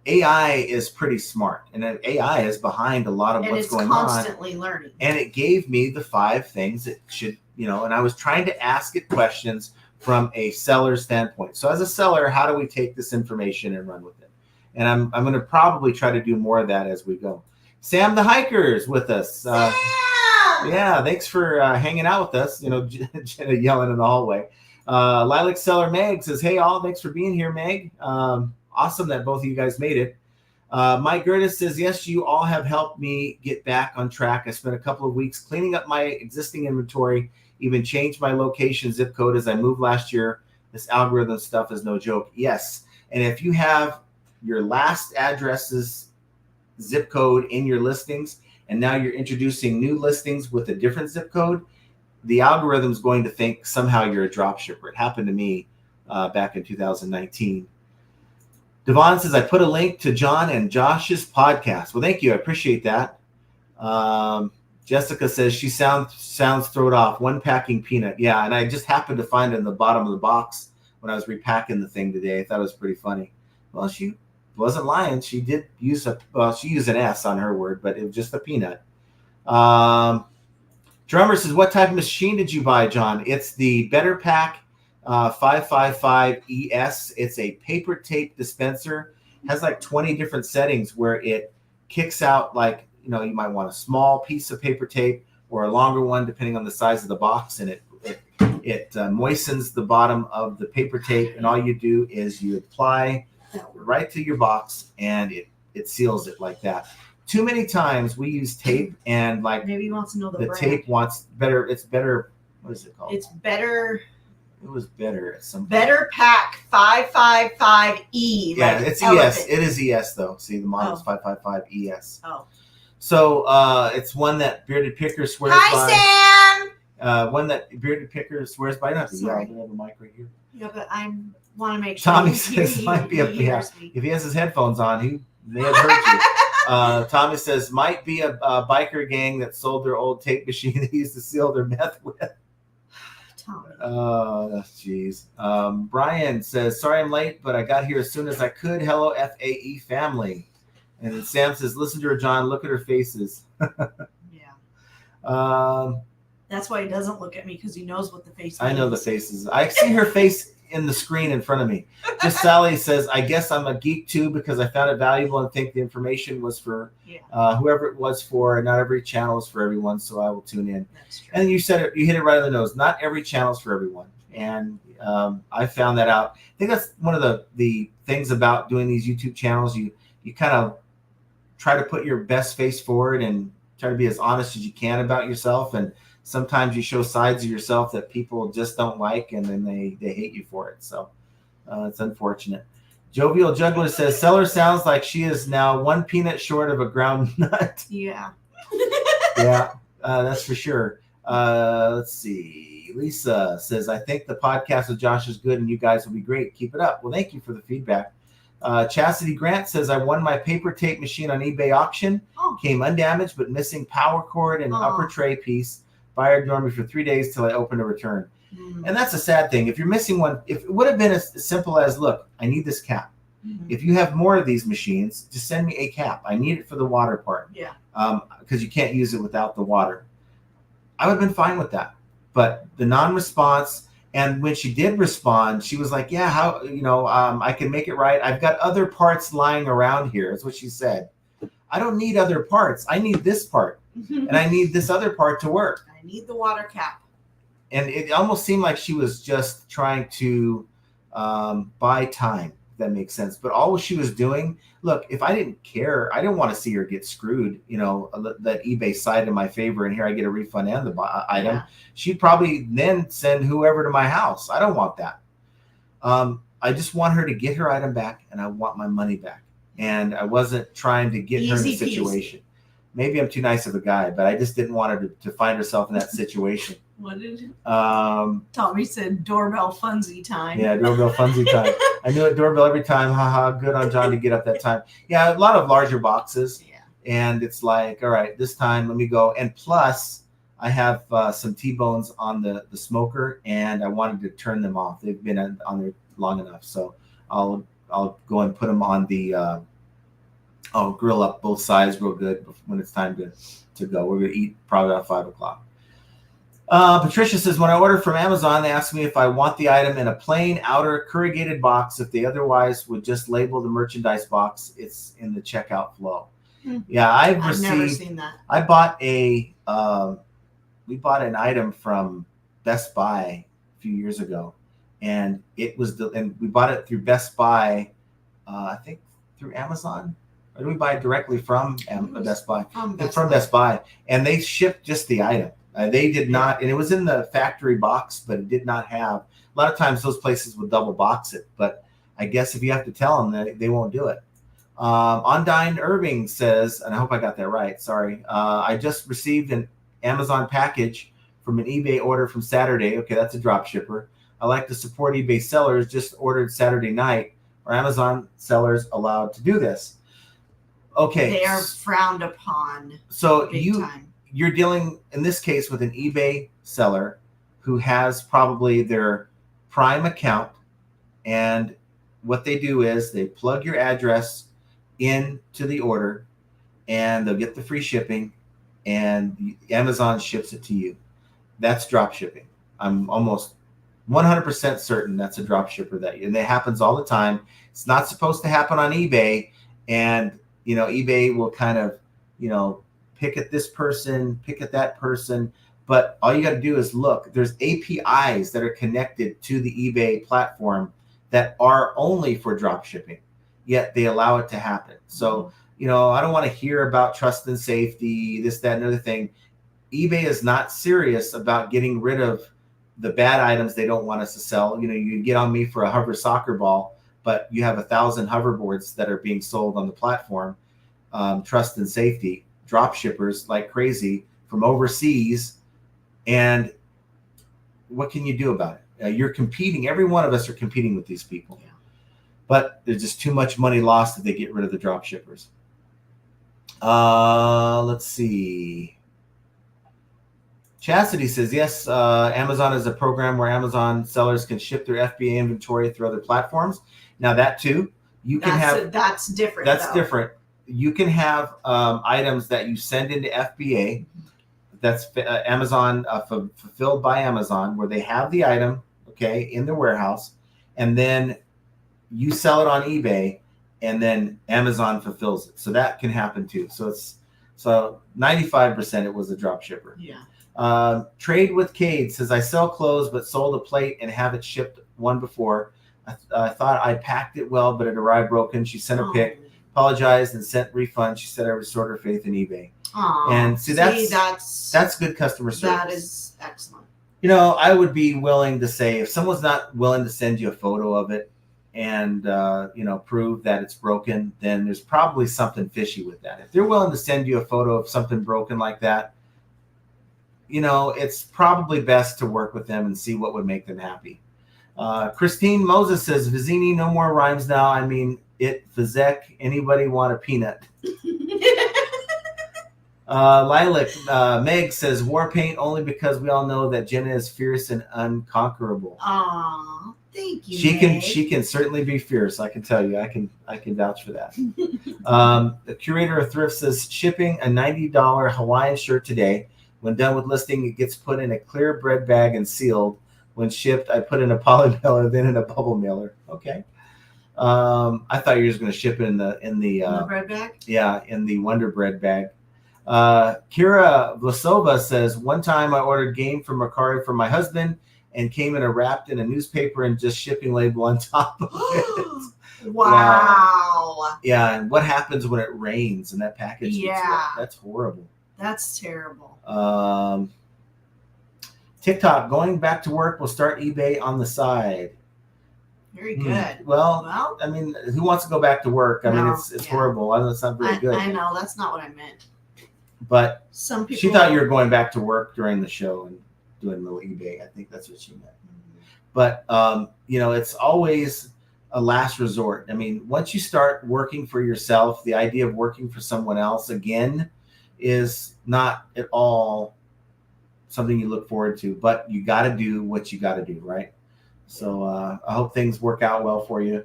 AI is pretty smart, and AI is behind a lot of what's going on. And it's constantly learning. And it gave me the 5 things that should, and I was trying to ask it questions from a seller standpoint. So as a seller, how do we take this information and run with it? And I'm going to probably try to do more of that as we go. Sam the Hiker is with us. Yeah, thanks for hanging out with us. Jenna yelling in the hallway. Lilac Seller Meg says, hey, all, thanks for being here, Meg. Awesome that both of you guys made it. Mike Gertis says, yes, you all have helped me get back on track. I spent a couple of weeks cleaning up my existing inventory, even changed my location zip code as I moved last year. This algorithm stuff is no joke. Yes. And if you have your last address's zip code in your listings, and now you're introducing new listings with a different zip code, the algorithm is going to think somehow you're a drop shipper. It happened to me back in 2019. Devon says, I put a link to John and Josh's podcast. Well, thank you. I appreciate that. Jessica says she sounds thrown off. 1 packing peanut. Yeah, and I just happened to find it in the bottom of the box when I was repacking the thing today. I thought it was pretty funny. Well, she wasn't lying. She did use she used an S on her word, but it was just a peanut. Drummer says, what type of machine did you buy, John? It's the Better Pack 555 ES. It's a paper tape dispenser. It has like 20 different settings where it kicks out, like, you might want a small piece of paper tape or a longer one depending on the size of the box, and it moistens the bottom of the paper tape, and all you do is you apply right to your box and it seals it like that. Too many times we use tape, and like maybe he wants to know the brand. Tape wants better. It's better. What is it called? It's better. It was better at some point. Better Pack 555E. Yeah, it's ES. It is ES though. See, the model is 555 ES. Oh. So it's one that Bearded Picker swears by. Hi, Sam. One that Bearded Picker swears by. I don't have to yell. I have a mic right here. Yeah, but I want to make sure. Tommy says might be if he has his headphones on, he may have heard you. Tommy says might be a biker gang that sold their old tape machine they used to seal their meth with. Tommy. Oh, jeez. Brian says, sorry I'm late, but I got here as soon as I could. Hello, FAE family. And then Sam says, listen to her, John. Look at her faces. Yeah. That's why he doesn't look at me, because he knows what the face is. I know the faces. I see her face in the screen in front of me. Just Sally says, I guess I'm a geek too because I found it valuable and think the information was for whoever it was for, and not every channel is for everyone, so I will tune in. That's true. And you said it, you hit it right on the nose. Not every channel is for everyone. And I found that out. I think that's one of the things about doing these YouTube channels. You kind of try to put your best face forward and try to be as honest as you can about yourself. And sometimes you show sides of yourself that people just don't like, and then they hate you for it. So it's unfortunate. Jovial Juggler says, seller sounds like she is now one peanut short of a ground nut. Yeah. Yeah, that's for sure. Let's see. Lisa says, I think the podcast with Josh is good and you guys will be great. Keep it up. Well, thank you for the feedback. Chastity Grant says, I won my paper tape machine on eBay auction. Came undamaged but missing power cord and upper tray piece. Buyer ignored me for 3 days till I opened a return. And that's a sad thing. If you're missing one, if it would have been as simple as, look, I need this cap. If you have more of these machines, just send me a cap. I need it for the water part. Yeah. Because you can't use it without the water. I would have been fine with that. But the non-response, and when she did respond, she was like, yeah, how, I can make it right. I've got other parts lying around here. That's what she said. I don't need other parts. I need this part. And I need this other part to work. I need the water cap. And it almost seemed like she was just trying to buy time, if that makes sense. But all she was doing, look, if I didn't care, I didn't want to see her get screwed, that eBay side in my favor, and here I get a refund and the item. Yeah. She'd probably then send whoever to my house. I don't want that. I just want her to get her item back, and I want my money back. And I wasn't trying to get her in a situation. Maybe I'm too nice of a guy, but I just didn't want her to find herself in that situation. What did you? Tommy said doorbell funzy time. Yeah, doorbell funzy time. I knew it, doorbell every time. Haha, good on John to get up that time. Yeah, a lot of larger boxes. Yeah. And it's like, all right, this time let me go. And plus, I have some T-bones on the smoker, and I wanted to turn them off. They've been on there long enough, so I'll go and put them on the. I'll grill up both sides real good when it's time to go. We're going to eat probably about 5 o'clock. Patricia says, when I order from Amazon, they ask me if I want the item in a plain outer corrugated box. If they otherwise would just label the merchandise box, it's in the checkout flow. Yeah, I've never seen that. I bought we bought an item from Best Buy a few years ago, and and we bought it through Best Buy, I think through Amazon. Or did we buy it directly from Best Buy? From Best Buy. And they shipped just the item. They did not, and it was in the factory box, but it did not have, a lot of times those places would double box it. But I guess if you have to tell them, they won't do it. Ondine Irving says, and I hope I got that right, sorry. I just received an Amazon package from an eBay order from Saturday. Okay, that's a drop shipper. I like to support eBay sellers, just ordered Saturday night. Are Amazon sellers allowed to do this? Okay. They are frowned upon. So you're dealing in this case with an eBay seller who has probably their Prime account, and what they do is they plug your address into the order, and they'll get the free shipping, and Amazon ships it to you. That's drop shipping. I'm almost 100% certain that's a drop shipper and that happens all the time. It's not supposed to happen on eBay, and eBay will kind of, pick at this person, pick at that person. But all you got to do is look. There's APIs that are connected to the eBay platform that are only for drop shipping, yet they allow it to happen. So, I don't want to hear about trust and safety, this, that, and other thing. eBay is not serious about getting rid of the bad items they don't want us to sell. You get on me for a hover soccer ball, but you have 1,000 hoverboards that are being sold on the platform. Trust and safety, drop shippers like crazy from overseas. And what can you do about it? You're competing. Every one of us are competing with these people. Yeah. But there's just too much money lost if they get rid of the drop shippers. Let's see. Chastity says, yes, Amazon is a program where Amazon sellers can ship their FBA inventory through other platforms. Now that too, that's different. That's different. You can have items that you send into FBA. That's Amazon fulfilled by Amazon, where they have the item, in their warehouse, and then you sell it on eBay, and then Amazon fulfills it. So that can happen too. So 95% it was a drop shipper. Yeah. Trade with Cade says, I sell clothes but sold a plate and have it shipped one before. I thought I packed it well, but it arrived broken. She sent a pic, apologized, and sent refund. She said I restored her faith in eBay. And that's good customer service. That is excellent. You know, I would be willing to say if someone's not willing to send you a photo of it and prove that it's broken, then there's probably something fishy with that. If they're willing to send you a photo of something broken like that, it's probably best to work with them and see what would make them happy. Christine Moses says, Vizini, no more rhymes now. I mean, Vizek, anybody want a peanut? Lilac, Meg says, war paint only because we all know that Jenna is fierce and unconquerable. Aw, thank you. She can certainly be fierce. I can tell you. I can vouch for that. The curator of thrift says, shipping a $90 Hawaiian shirt today. When done with listing, it gets put in a clear bread bag and sealed. When shipped, I put in a poly mailer, then in a bubble mailer. Okay. I thought you were just going to ship it in the bread bag. Yeah, in the Wonder Bread bag. Kira Vlasova says, one time I ordered game from Mercari for my husband and came in wrapped in a newspaper and just shipping label on top of it. Wow. Yeah, and what happens when it rains and that package gets wet? That's horrible. That's terrible. TikTok, going back to work, will start eBay on the side. Very good. Well, I mean, who wants to go back to work? I mean, it's horrible. I know it's not very good. I know. That's not what I meant. But some people. She thought you were going back to work during the show and doing a little eBay. I think that's what she meant. But, it's always a last resort. I mean, once you start working for yourself, the idea of working for someone else, again, is not at all something you look forward to, but you got to do what you got to do, right? So I hope things work out well for you.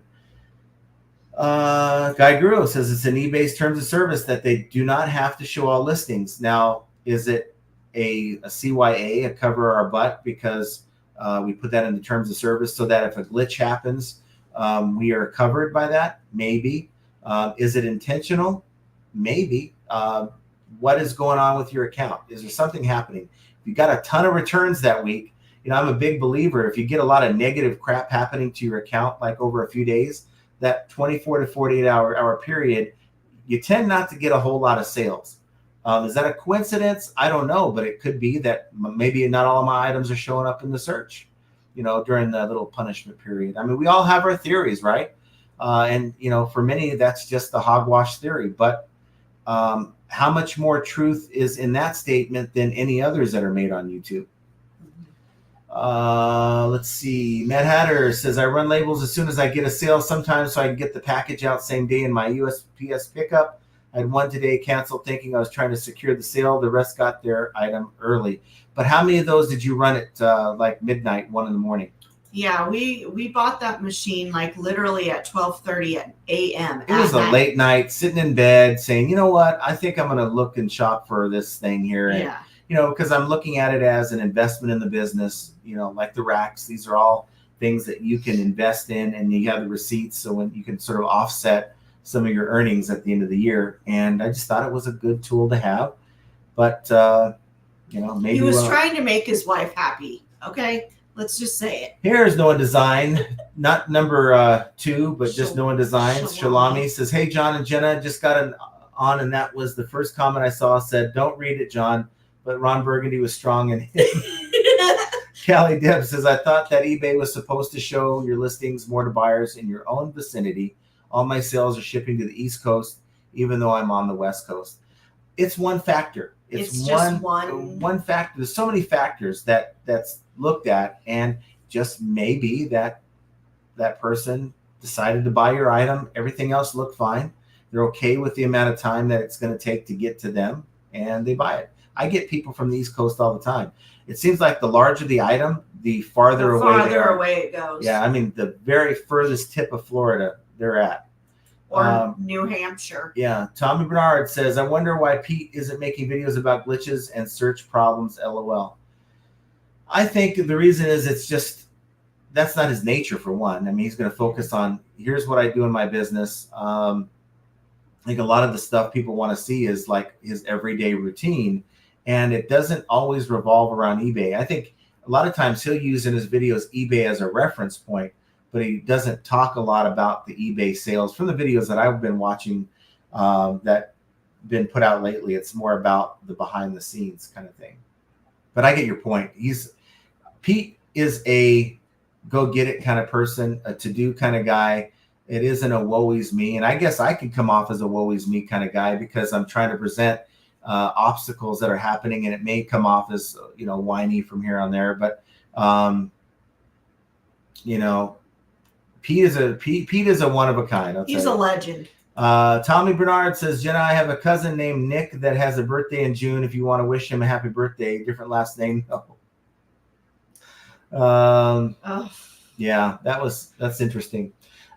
Guy Guru says it's in eBay's terms of service that they do not have to show all listings. Now, is it a CYA, a cover our butt, because we put that in the terms of service so that if a glitch happens, we are covered by that? Maybe. Is it intentional? Maybe. What is going on with your account? Is there something happening? If you got a ton of returns that week, I'm a big believer. If you get a lot of negative crap happening to your account, like over a few days, that 24 to 48 hour period, you tend not to get a whole lot of sales. Is that a coincidence? I don't know, but it could be that maybe not all of my items are showing up in the search, during the little punishment period. I mean, we all have our theories, right? And for many, that's just the hogwash theory. But how much more truth is in that statement than any others that are made on YouTube? Let's see. Matt Hatter says, I run labels as soon as I get a sale sometimes so I can get the package out same day in my USPS pickup. I had one today canceled thinking I was trying to secure the sale. The rest got their item early. But how many of those did you run at like midnight, 1 a.m? Yeah, we bought that machine like literally at 12:30 a.m. It was a late night, sitting in bed saying, you know what, I think I'm going to look and shop for this thing here. And, because I'm looking at it as an investment in the business, like the racks. These are all things that you can invest in, and you have the receipts, so when you can sort of offset some of your earnings at the end of the year. And I just thought it was a good tool to have. But, maybe he was trying to make his wife happy. Okay. Let's just say it. Here's Noah Design, not number 2, but just Noah Designs. Shalami says, hey, John and Jenna, just got on, and that was the first comment I saw. Said, don't read it, John, but Ron Burgundy was strong in it. Callie Deb says, I thought that eBay was supposed to show your listings more to buyers in your own vicinity. All my sales are shipping to the East Coast, even though I'm on the West Coast. It's one factor. It's just one factor. There's so many factors that's looked at, and just maybe that person decided to buy your item. Everything else looked fine. They're okay with the amount of time that it's going to take to get to them, and they buy it. I get people from the East Coast all the time. It seems like the larger the item, the farther away it goes. Yeah, I mean, the very furthest tip of Florida they're at. Or New Hampshire. Yeah. Tommy Bernard says, I wonder why Pete isn't making videos about glitches and search problems, LOL. I think the reason is it's just that's not his nature, for one. I mean, he's going to focus on, here's what I do in my business. I think a lot of the stuff people want to see is like his everyday routine, and it doesn't always revolve around eBay. I think a lot of times he'll use in his videos eBay as a reference point, but he doesn't talk a lot about the eBay sales. From the videos that I've been watching that been put out lately, it's more about the behind the scenes kind of thing. But I get your point. Pete is a go get it kind of person, a to do kind of guy. It isn't a woe is me. And I guess I could come off as a woe is me kind of guy because I'm trying to present obstacles that are happening, and it may come off as, whiny from here on there. But, Pete is a one of a kind. He's a legend. Tommy Bernard says, Jenna, I have a cousin named Nick that has a birthday in June. If you want to wish him a happy birthday, different last name. No. Yeah, that's interesting.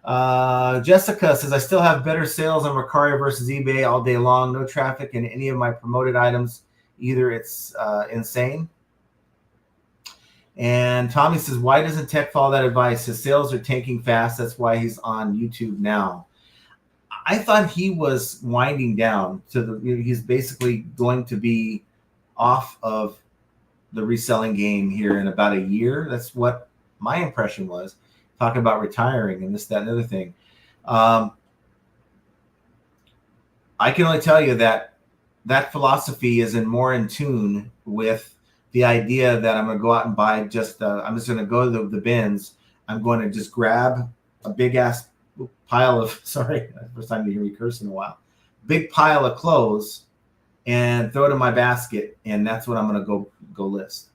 Jessica says, I still have better sales on Mercari versus eBay all day long. No traffic in any of my promoted items either. It's insane. And Tommy says, why doesn't Tech follow that advice? His sales are tanking fast. That's why he's on YouTube now. I thought he was winding down he's basically going to be off of the reselling game here in about a year. That's what my impression was, talking about retiring and this, that, and the other thing. I can only tell you that philosophy is more in tune with the idea that I'm going to go out and buy I'm just going to go to the bins. I'm going to just grab a big ass pile of, sorry, first time you hear me curse in a while, big pile of clothes and throw it in my basket. And that's what I'm going to go list.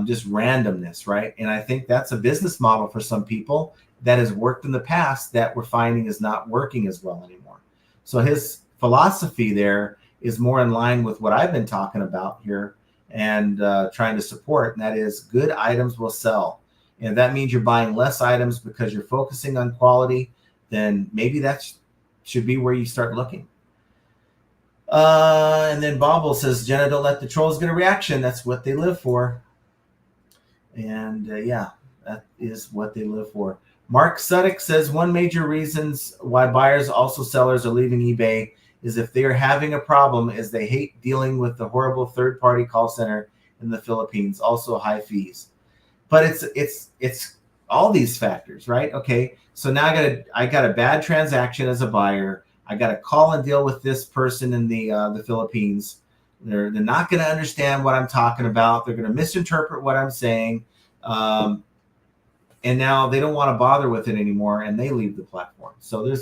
Just randomness, right? And I think that's a business model for some people that has worked in the past that we're finding is not working as well anymore. So his philosophy there is more in line with what I've been talking about here and trying to support, and that is good items will sell. And that means you're buying less items because you're focusing on quality, then maybe that should be where you start looking. And then Bobble says, Jenna, don't let the trolls get a reaction. That's what they live for. And yeah, that is what they live for. Mark Suddick says, one major reasons why buyers, also sellers, are leaving eBay is if they are having a problem is they hate dealing with the horrible third-party call center in the Philippines, also high fees. But it's all these factors, right? Okay, so now I got a bad transaction as a buyer. I got to call and deal with this person in the Philippines. They're not going to understand what I'm talking about. They're going to misinterpret what I'm saying. And now they don't want to bother with it anymore, and they leave the platform. So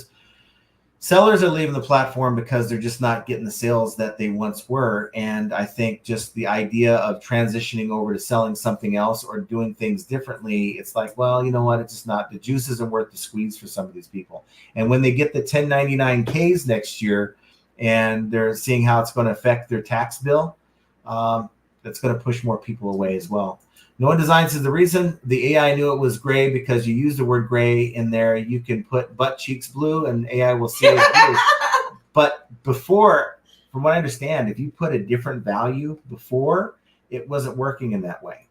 sellers are leaving the platform because they're just not getting the sales that they once were. And I think just the idea of transitioning over to selling something else or doing things differently, it's like, well, you know what? It's just not, the juice isn't worth the squeeze for some of these people. And when they get the 1099Ks next year and they're seeing how it's going to affect their tax bill, that's going to push more people away as well. Noah Design says the reason the AI knew it was gray because you use the word gray in there. You can put butt cheeks blue and AI will see it as blue. But before, from what I understand, if you put a different value before, it wasn't working in that way.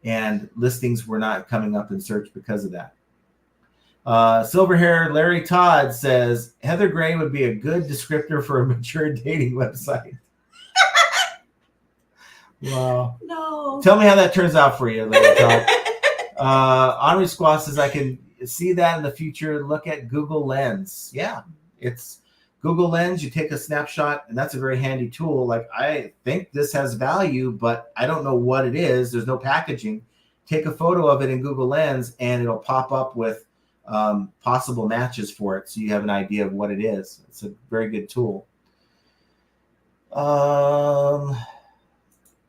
And listings were not coming up in search because of that. Silver hair Larry Todd says Heather Gray would be a good descriptor for a mature dating website. Wow. No. Tell me how that turns out for you, Larry Todd. Henri Squaw says, I can see that in the future. Look at Google Lens. Yeah, it's Google Lens. You take a snapshot, and that's a very handy tool. Like, I think this has value, but I don't know what it is. There's no packaging. Take a photo of it in Google Lens, and it'll pop up with possible matches for it, so you have an idea of what it is. It's a very good tool.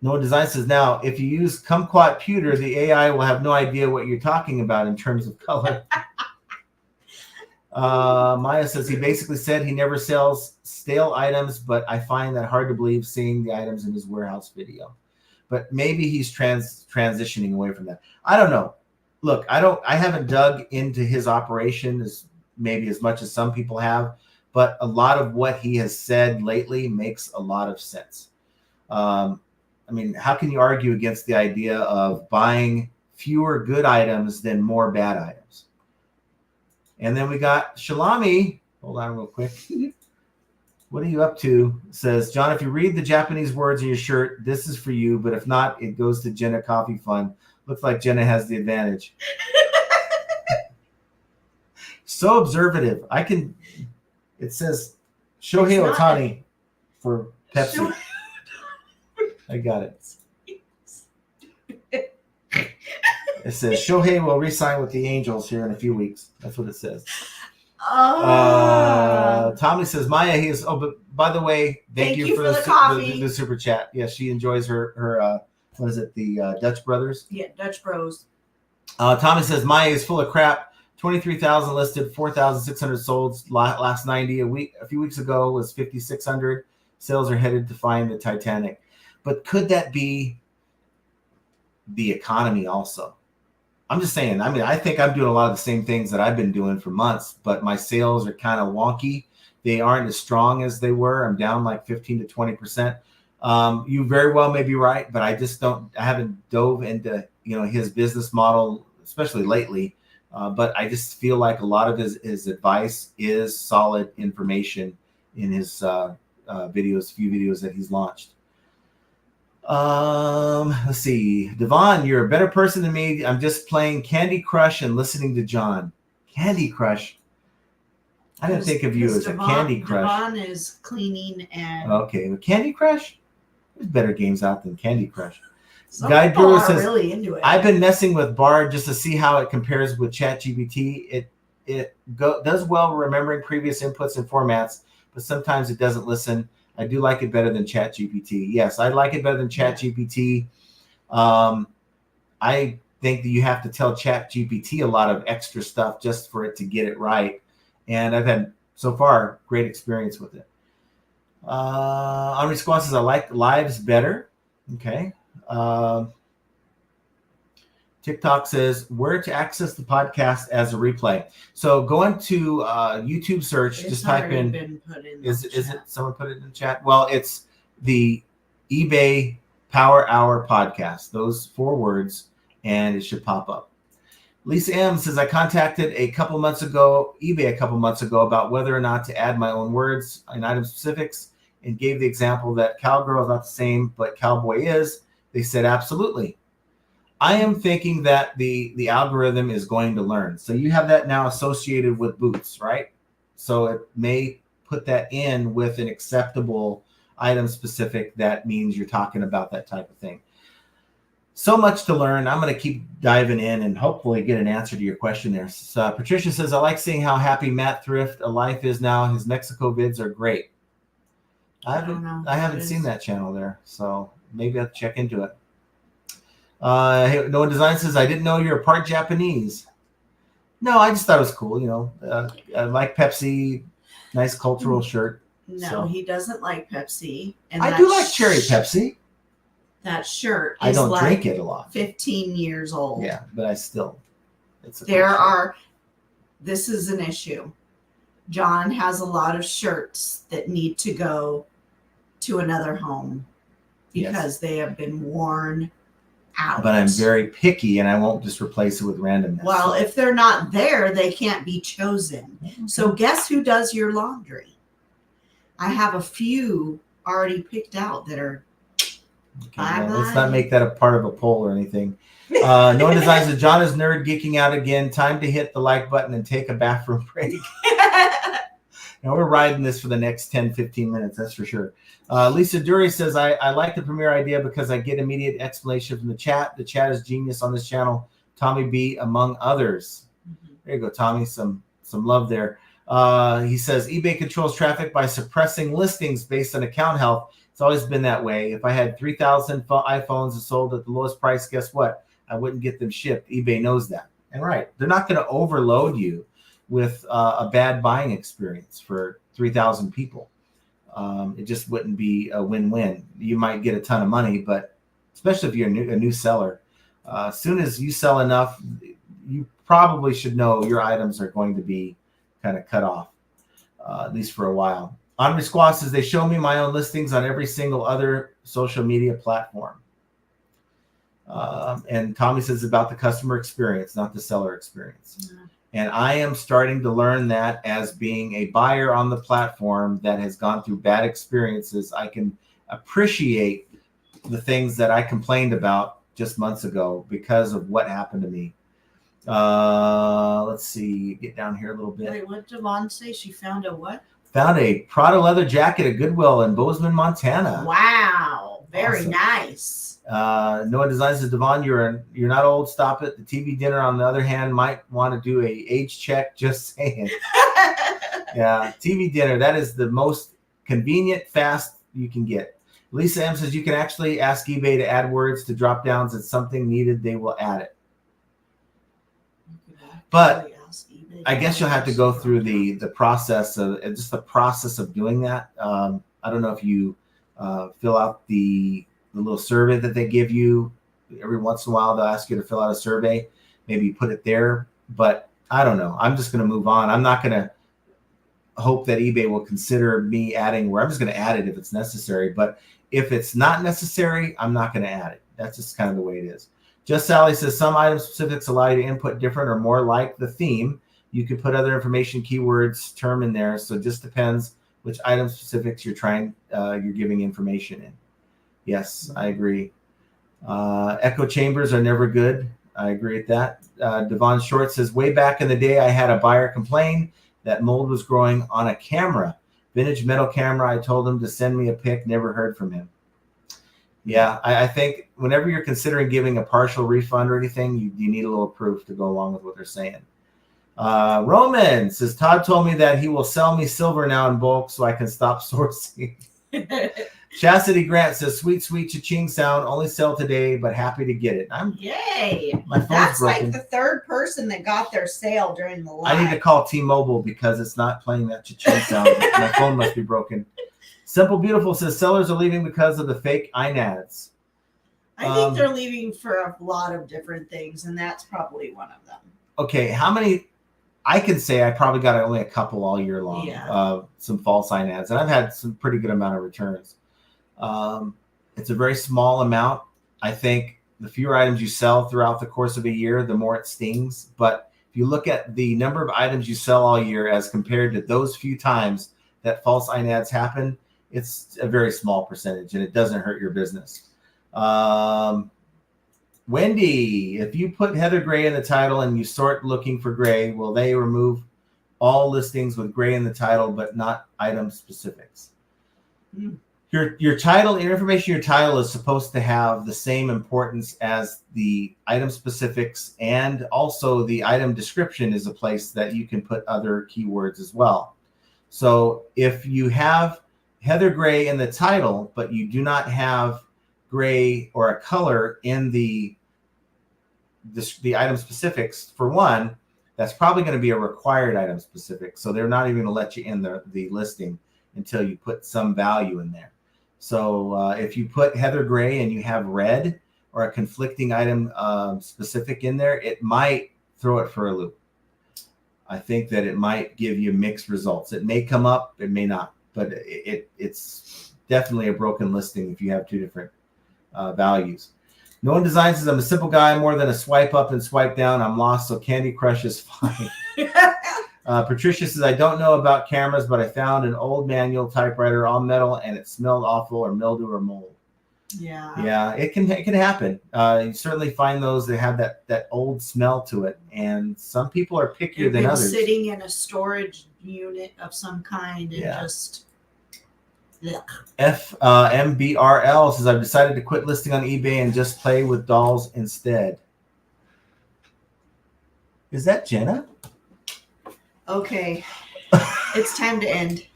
Noah Design says, now, if you use Kumquat Pewter, the AI will have no idea what you're talking about in terms of color. Maya says, he basically said he never sells stale items, but I find that hard to believe seeing the items in his warehouse video. But maybe he's transitioning away from that. I don't know. Look, I haven't dug into his operation as much as some people have, but a lot of what he has said lately makes a lot of sense. I mean, how can you argue against the idea of buying fewer good items than more bad items. And then we got Shalami. Hold on real quick. What are you up to? Says, John, if you read the Japanese words in your shirt, this is for you. But if not, it goes to Jenna Coffee Fund. Looks like Jenna has the advantage. So observative. It says Shohei Ohtani for Pepsi. I got it. It says Shohei will re-sign with the Angels here in a few weeks. That's what it says. Tommy says Maya. But by the way, thank you for the coffee. The super chat. Yeah, she enjoys her. What is it? The Dutch Brothers. Yeah, Dutch Bros. Tommy says Maya is full of crap. 23,000 listed, 4,600 sold. Last 90 a few weeks ago was 5,600. Sales are headed to find the Titanic. But could that be the economy also? I'm just saying. I mean, I think I'm doing a lot of the same things that I've been doing for months, but my sales are kind of wonky. They aren't as strong as they were. I'm down like 15 to 20%. You very well may be right, but I just don't. I haven't dove into his business model, especially lately. But I just feel like a lot of his advice is solid information in his few videos that he's launched. Let's see. Devon, you're a better person than me. I'm just playing Candy Crush and listening to John. Candy Crush. I didn't think of you as a Candy Crush. Devon is cleaning and... Okay, but Candy Crush? There's better games out than Candy Crush. Some Guy people Brewer says, really into it. I've been messing with Bard just to see how it compares with ChatGPT. It does well remembering previous inputs and formats, but sometimes it doesn't listen. I do like it better than ChatGPT. Yes, I like it better than ChatGPT. I think that you have to tell ChatGPT a lot of extra stuff just for it to get it right. And I've had, so far, great experience with it. Henri Squaw says, I like lives better. Okay. TikTok says, where to access the podcast as a replay. So go into YouTube search, just type in, is it someone put it in the chat? Well, it's the eBay Power Hour podcast, those 4 words, and it should pop up. Lisa M says, I contacted eBay a couple months ago about whether or not to add my own words and item specifics, and gave the example that cowgirl is not the same, but cowboy is. They said, absolutely. I am thinking that the algorithm is going to learn. So you have that now associated with boots, right? So it may put that in with an acceptable item specific. That means you're talking about that type of thing. So much to learn. I'm going to keep diving in and hopefully get an answer to your question there. So, Patricia says, I like seeing how happy Matt Thrift Life is now. His Mexico vids are great. I haven't seen that channel there, so maybe I'll check into it. Hey, Noah Design says, I didn't know you're part Japanese. No, I just thought it was cool. I like Pepsi, nice cultural shirt. No, so. He doesn't like Pepsi. And I do like cherry Pepsi. That shirt is I don't drink it a lot. 15 years old. Yeah, but this is an issue. John has a lot of shirts that need to go to another home because they have been worn out. But I'm very picky and I won't just replace it with randomness. Well, if they're not there, they can't be chosen. Okay. So guess who does your laundry? I have a few already picked out that are let's not make that a part of a poll or anything. No one designs that John is nerd geeking out again. Time to hit the like button and take a bathroom break. Now we're riding this for the next 10, 15 minutes. That's for sure. Lisa Dury says, I like the premiere idea because I get immediate explanation from the chat. The chat is genius on this channel. Tommy B, among others. Mm-hmm. There you go, Tommy. Some love there. He says, eBay controls traffic by suppressing listings based on account health. It's always been that way. If I had 3,000 iPhones sold at the lowest price, guess what? I wouldn't get them shipped. eBay knows that. And right, they're not going to overload you with a bad buying experience for 3,000 people. It just wouldn't be a win-win. You might get a ton of money, but especially if you're a new seller, as soon as you sell enough, you probably should know your items are going to be kind of cut off, at least for a while. Henri Squaw says, they show me my own listings on every single other social media platform. And Tommy says about the customer experience, not the seller experience. Yeah. And I am starting to learn that as being a buyer on the platform that has gone through bad experiences, I can appreciate the things that I complained about just months ago because of what happened to me. Let's see, get down here a little bit. Wait, what did Devon say? She found a what? Found a Prada leather jacket at Goodwill in Bozeman, Montana. Wow, very Awesome. Nice. Noah Designs says, Devon, you're not old. Stop it. The TV dinner, on the other hand, might want to do a age check. Just saying. Yeah, TV dinner. That is the most convenient, fast you can get. Lisa M says you can actually ask eBay to add words to drop downs. It's something needed. They will add it. But I guess you'll have to go through the process of just the process of doing that. I don't know if you fill out the little survey that they give you every once in a while. They'll ask you to fill out a survey. Maybe you put it there, but I don't know. I'm just going to move on. I'm not going to hope that eBay will consider me adding where I'm just going to add it if it's necessary. But if it's not necessary, I'm not going to add it. That's just kind of the way it is. Just Sally says some item specifics allow you to input different or more like the theme. You could put other information, keywords, term in there. So it just depends which item specifics you're giving information in. Yes, I agree. Echo chambers are never good. I agree with that. Devon Short says, way back in the day, I had a buyer complain that mold was growing on a camera, vintage metal camera. I told him to send me a pic, never heard from him. Yeah, I think whenever you're considering giving a partial refund or anything, you need a little proof to go along with what they're saying. Roman says, Todd told me that he will sell me silver now in bulk so I can stop sourcing. Chastity Grant says, sweet, sweet cha-ching sound. Only sell today, but happy to get it. Yay. My phone's That's broken. like the third person that got their sale during the live. I need to call T-Mobile because it's not playing that cha-ching sound. My phone must be broken. Simple Beautiful says, sellers are leaving because of the fake INADs. I think they're leaving for a lot of different things, and that's probably one of them. Okay, how many? I can say I probably got only a couple all year long. Yeah. Some false INADs, and I've had some pretty good amount of returns. It's a very small amount. I think the fewer items you sell throughout the course of a year, the more it stings. But if you look at the number of items you sell all year as compared to those few times that false INADs happen, it's a very small percentage, and it doesn't hurt your business. Wendy, if you put Heather Gray in the title and you sort looking for gray, will they remove all listings with gray in the title but not item specifics? Your title, your information, your title is supposed to have the same importance as the item specifics, and also the item description is a place that you can put other keywords as well. So if you have Heather Gray in the title, but you do not have gray or a color in the item specifics, for one, that's probably going to be a required item specific. So they're not even going to let you in the listing until you put some value in there. So if you put Heather Gray and you have red or a conflicting item specific in there, it might throw it for a loop. I think that it might give you mixed results. It may come up, it may not, but it's definitely a broken listing if you have two different values. No One Designs says, I'm a simple guy, more than a swipe up and swipe down. I'm lost, so Candy Crush is fine. Patricia says, I don't know about cameras, but I found an old manual typewriter, all metal, and it smelled awful, or mildew or mold. Yeah, it can happen. You certainly find those that have that old smell to it, and some people are pickier than others. Sitting in a storage unit of some kind and just. MBRL says, I've decided to quit listing on eBay and just play with dolls instead. Is that Jenna? Okay. It's time to end.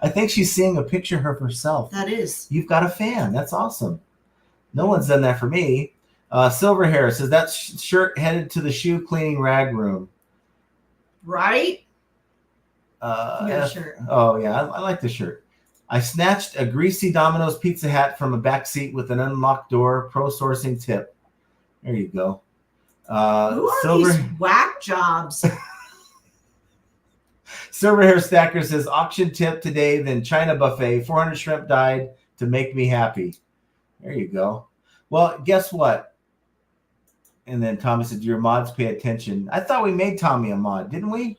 I think she's seeing a picture of herself. That is. You've got a fan. That's awesome. No one's done that for me. Silver Hair says, that shirt headed to the shoe cleaning rag room. Right? Shirt. Oh, yeah. I like the shirt. I snatched a greasy Domino's pizza hat from a back seat with an unlocked door. Pro sourcing tip. There you go. Who are these whack jobs? Silver Hair Stacker says, auction tip today, then China buffet. 400 shrimp died to make me happy. There you go. Well, guess what? And then Thomas said, your mods pay attention. I thought we made Tommy a mod, didn't we?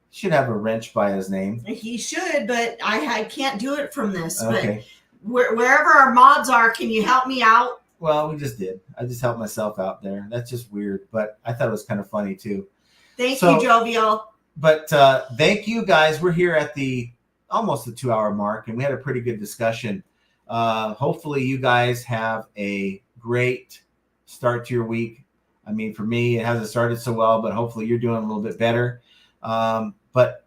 Should have a wrench by his name. He should, but I can't do it from this. Okay. But wherever our mods are, can you help me out? Well, we just did. I just helped myself out there. That's just weird, but I thought it was kind of funny too. Thank you, Jovial. But thank you guys. We're here at almost the 2-hour mark, and we had a pretty good discussion. Hopefully you guys have a great start to your week. I mean, for me, it hasn't started so well, but hopefully you're doing a little bit better. But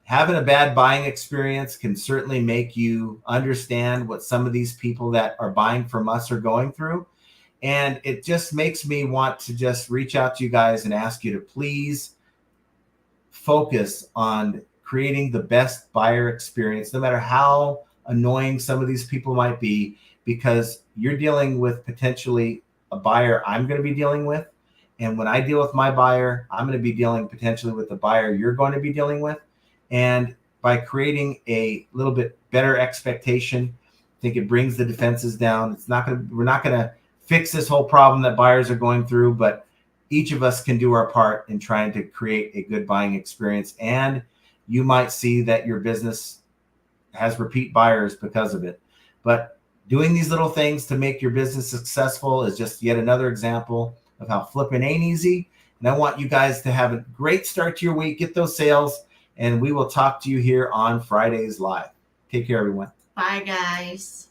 having a bad buying experience can certainly make you understand what some of these people that are buying from us are going through. And it just makes me want to just reach out to you guys and ask you to please focus on creating the best buyer experience, no matter how annoying some of these people might be, because you're dealing with potentially a buyer I'm going to be dealing with. And when I deal with my buyer, I'm going to be dealing potentially with the buyer you're going to be dealing with. And by creating a little bit better expectation, I think it brings the defenses down. We're not going to fix this whole problem that buyers are going through, but each of us can do our part in trying to create a good buying experience. And you might see that your business has repeat buyers because of it. But doing these little things to make your business successful is just yet another example of how flipping ain't easy. And I want you guys to have a great start to your week, get those sales, and we will talk to you here on Fridays Live. Take care, everyone. Bye, guys.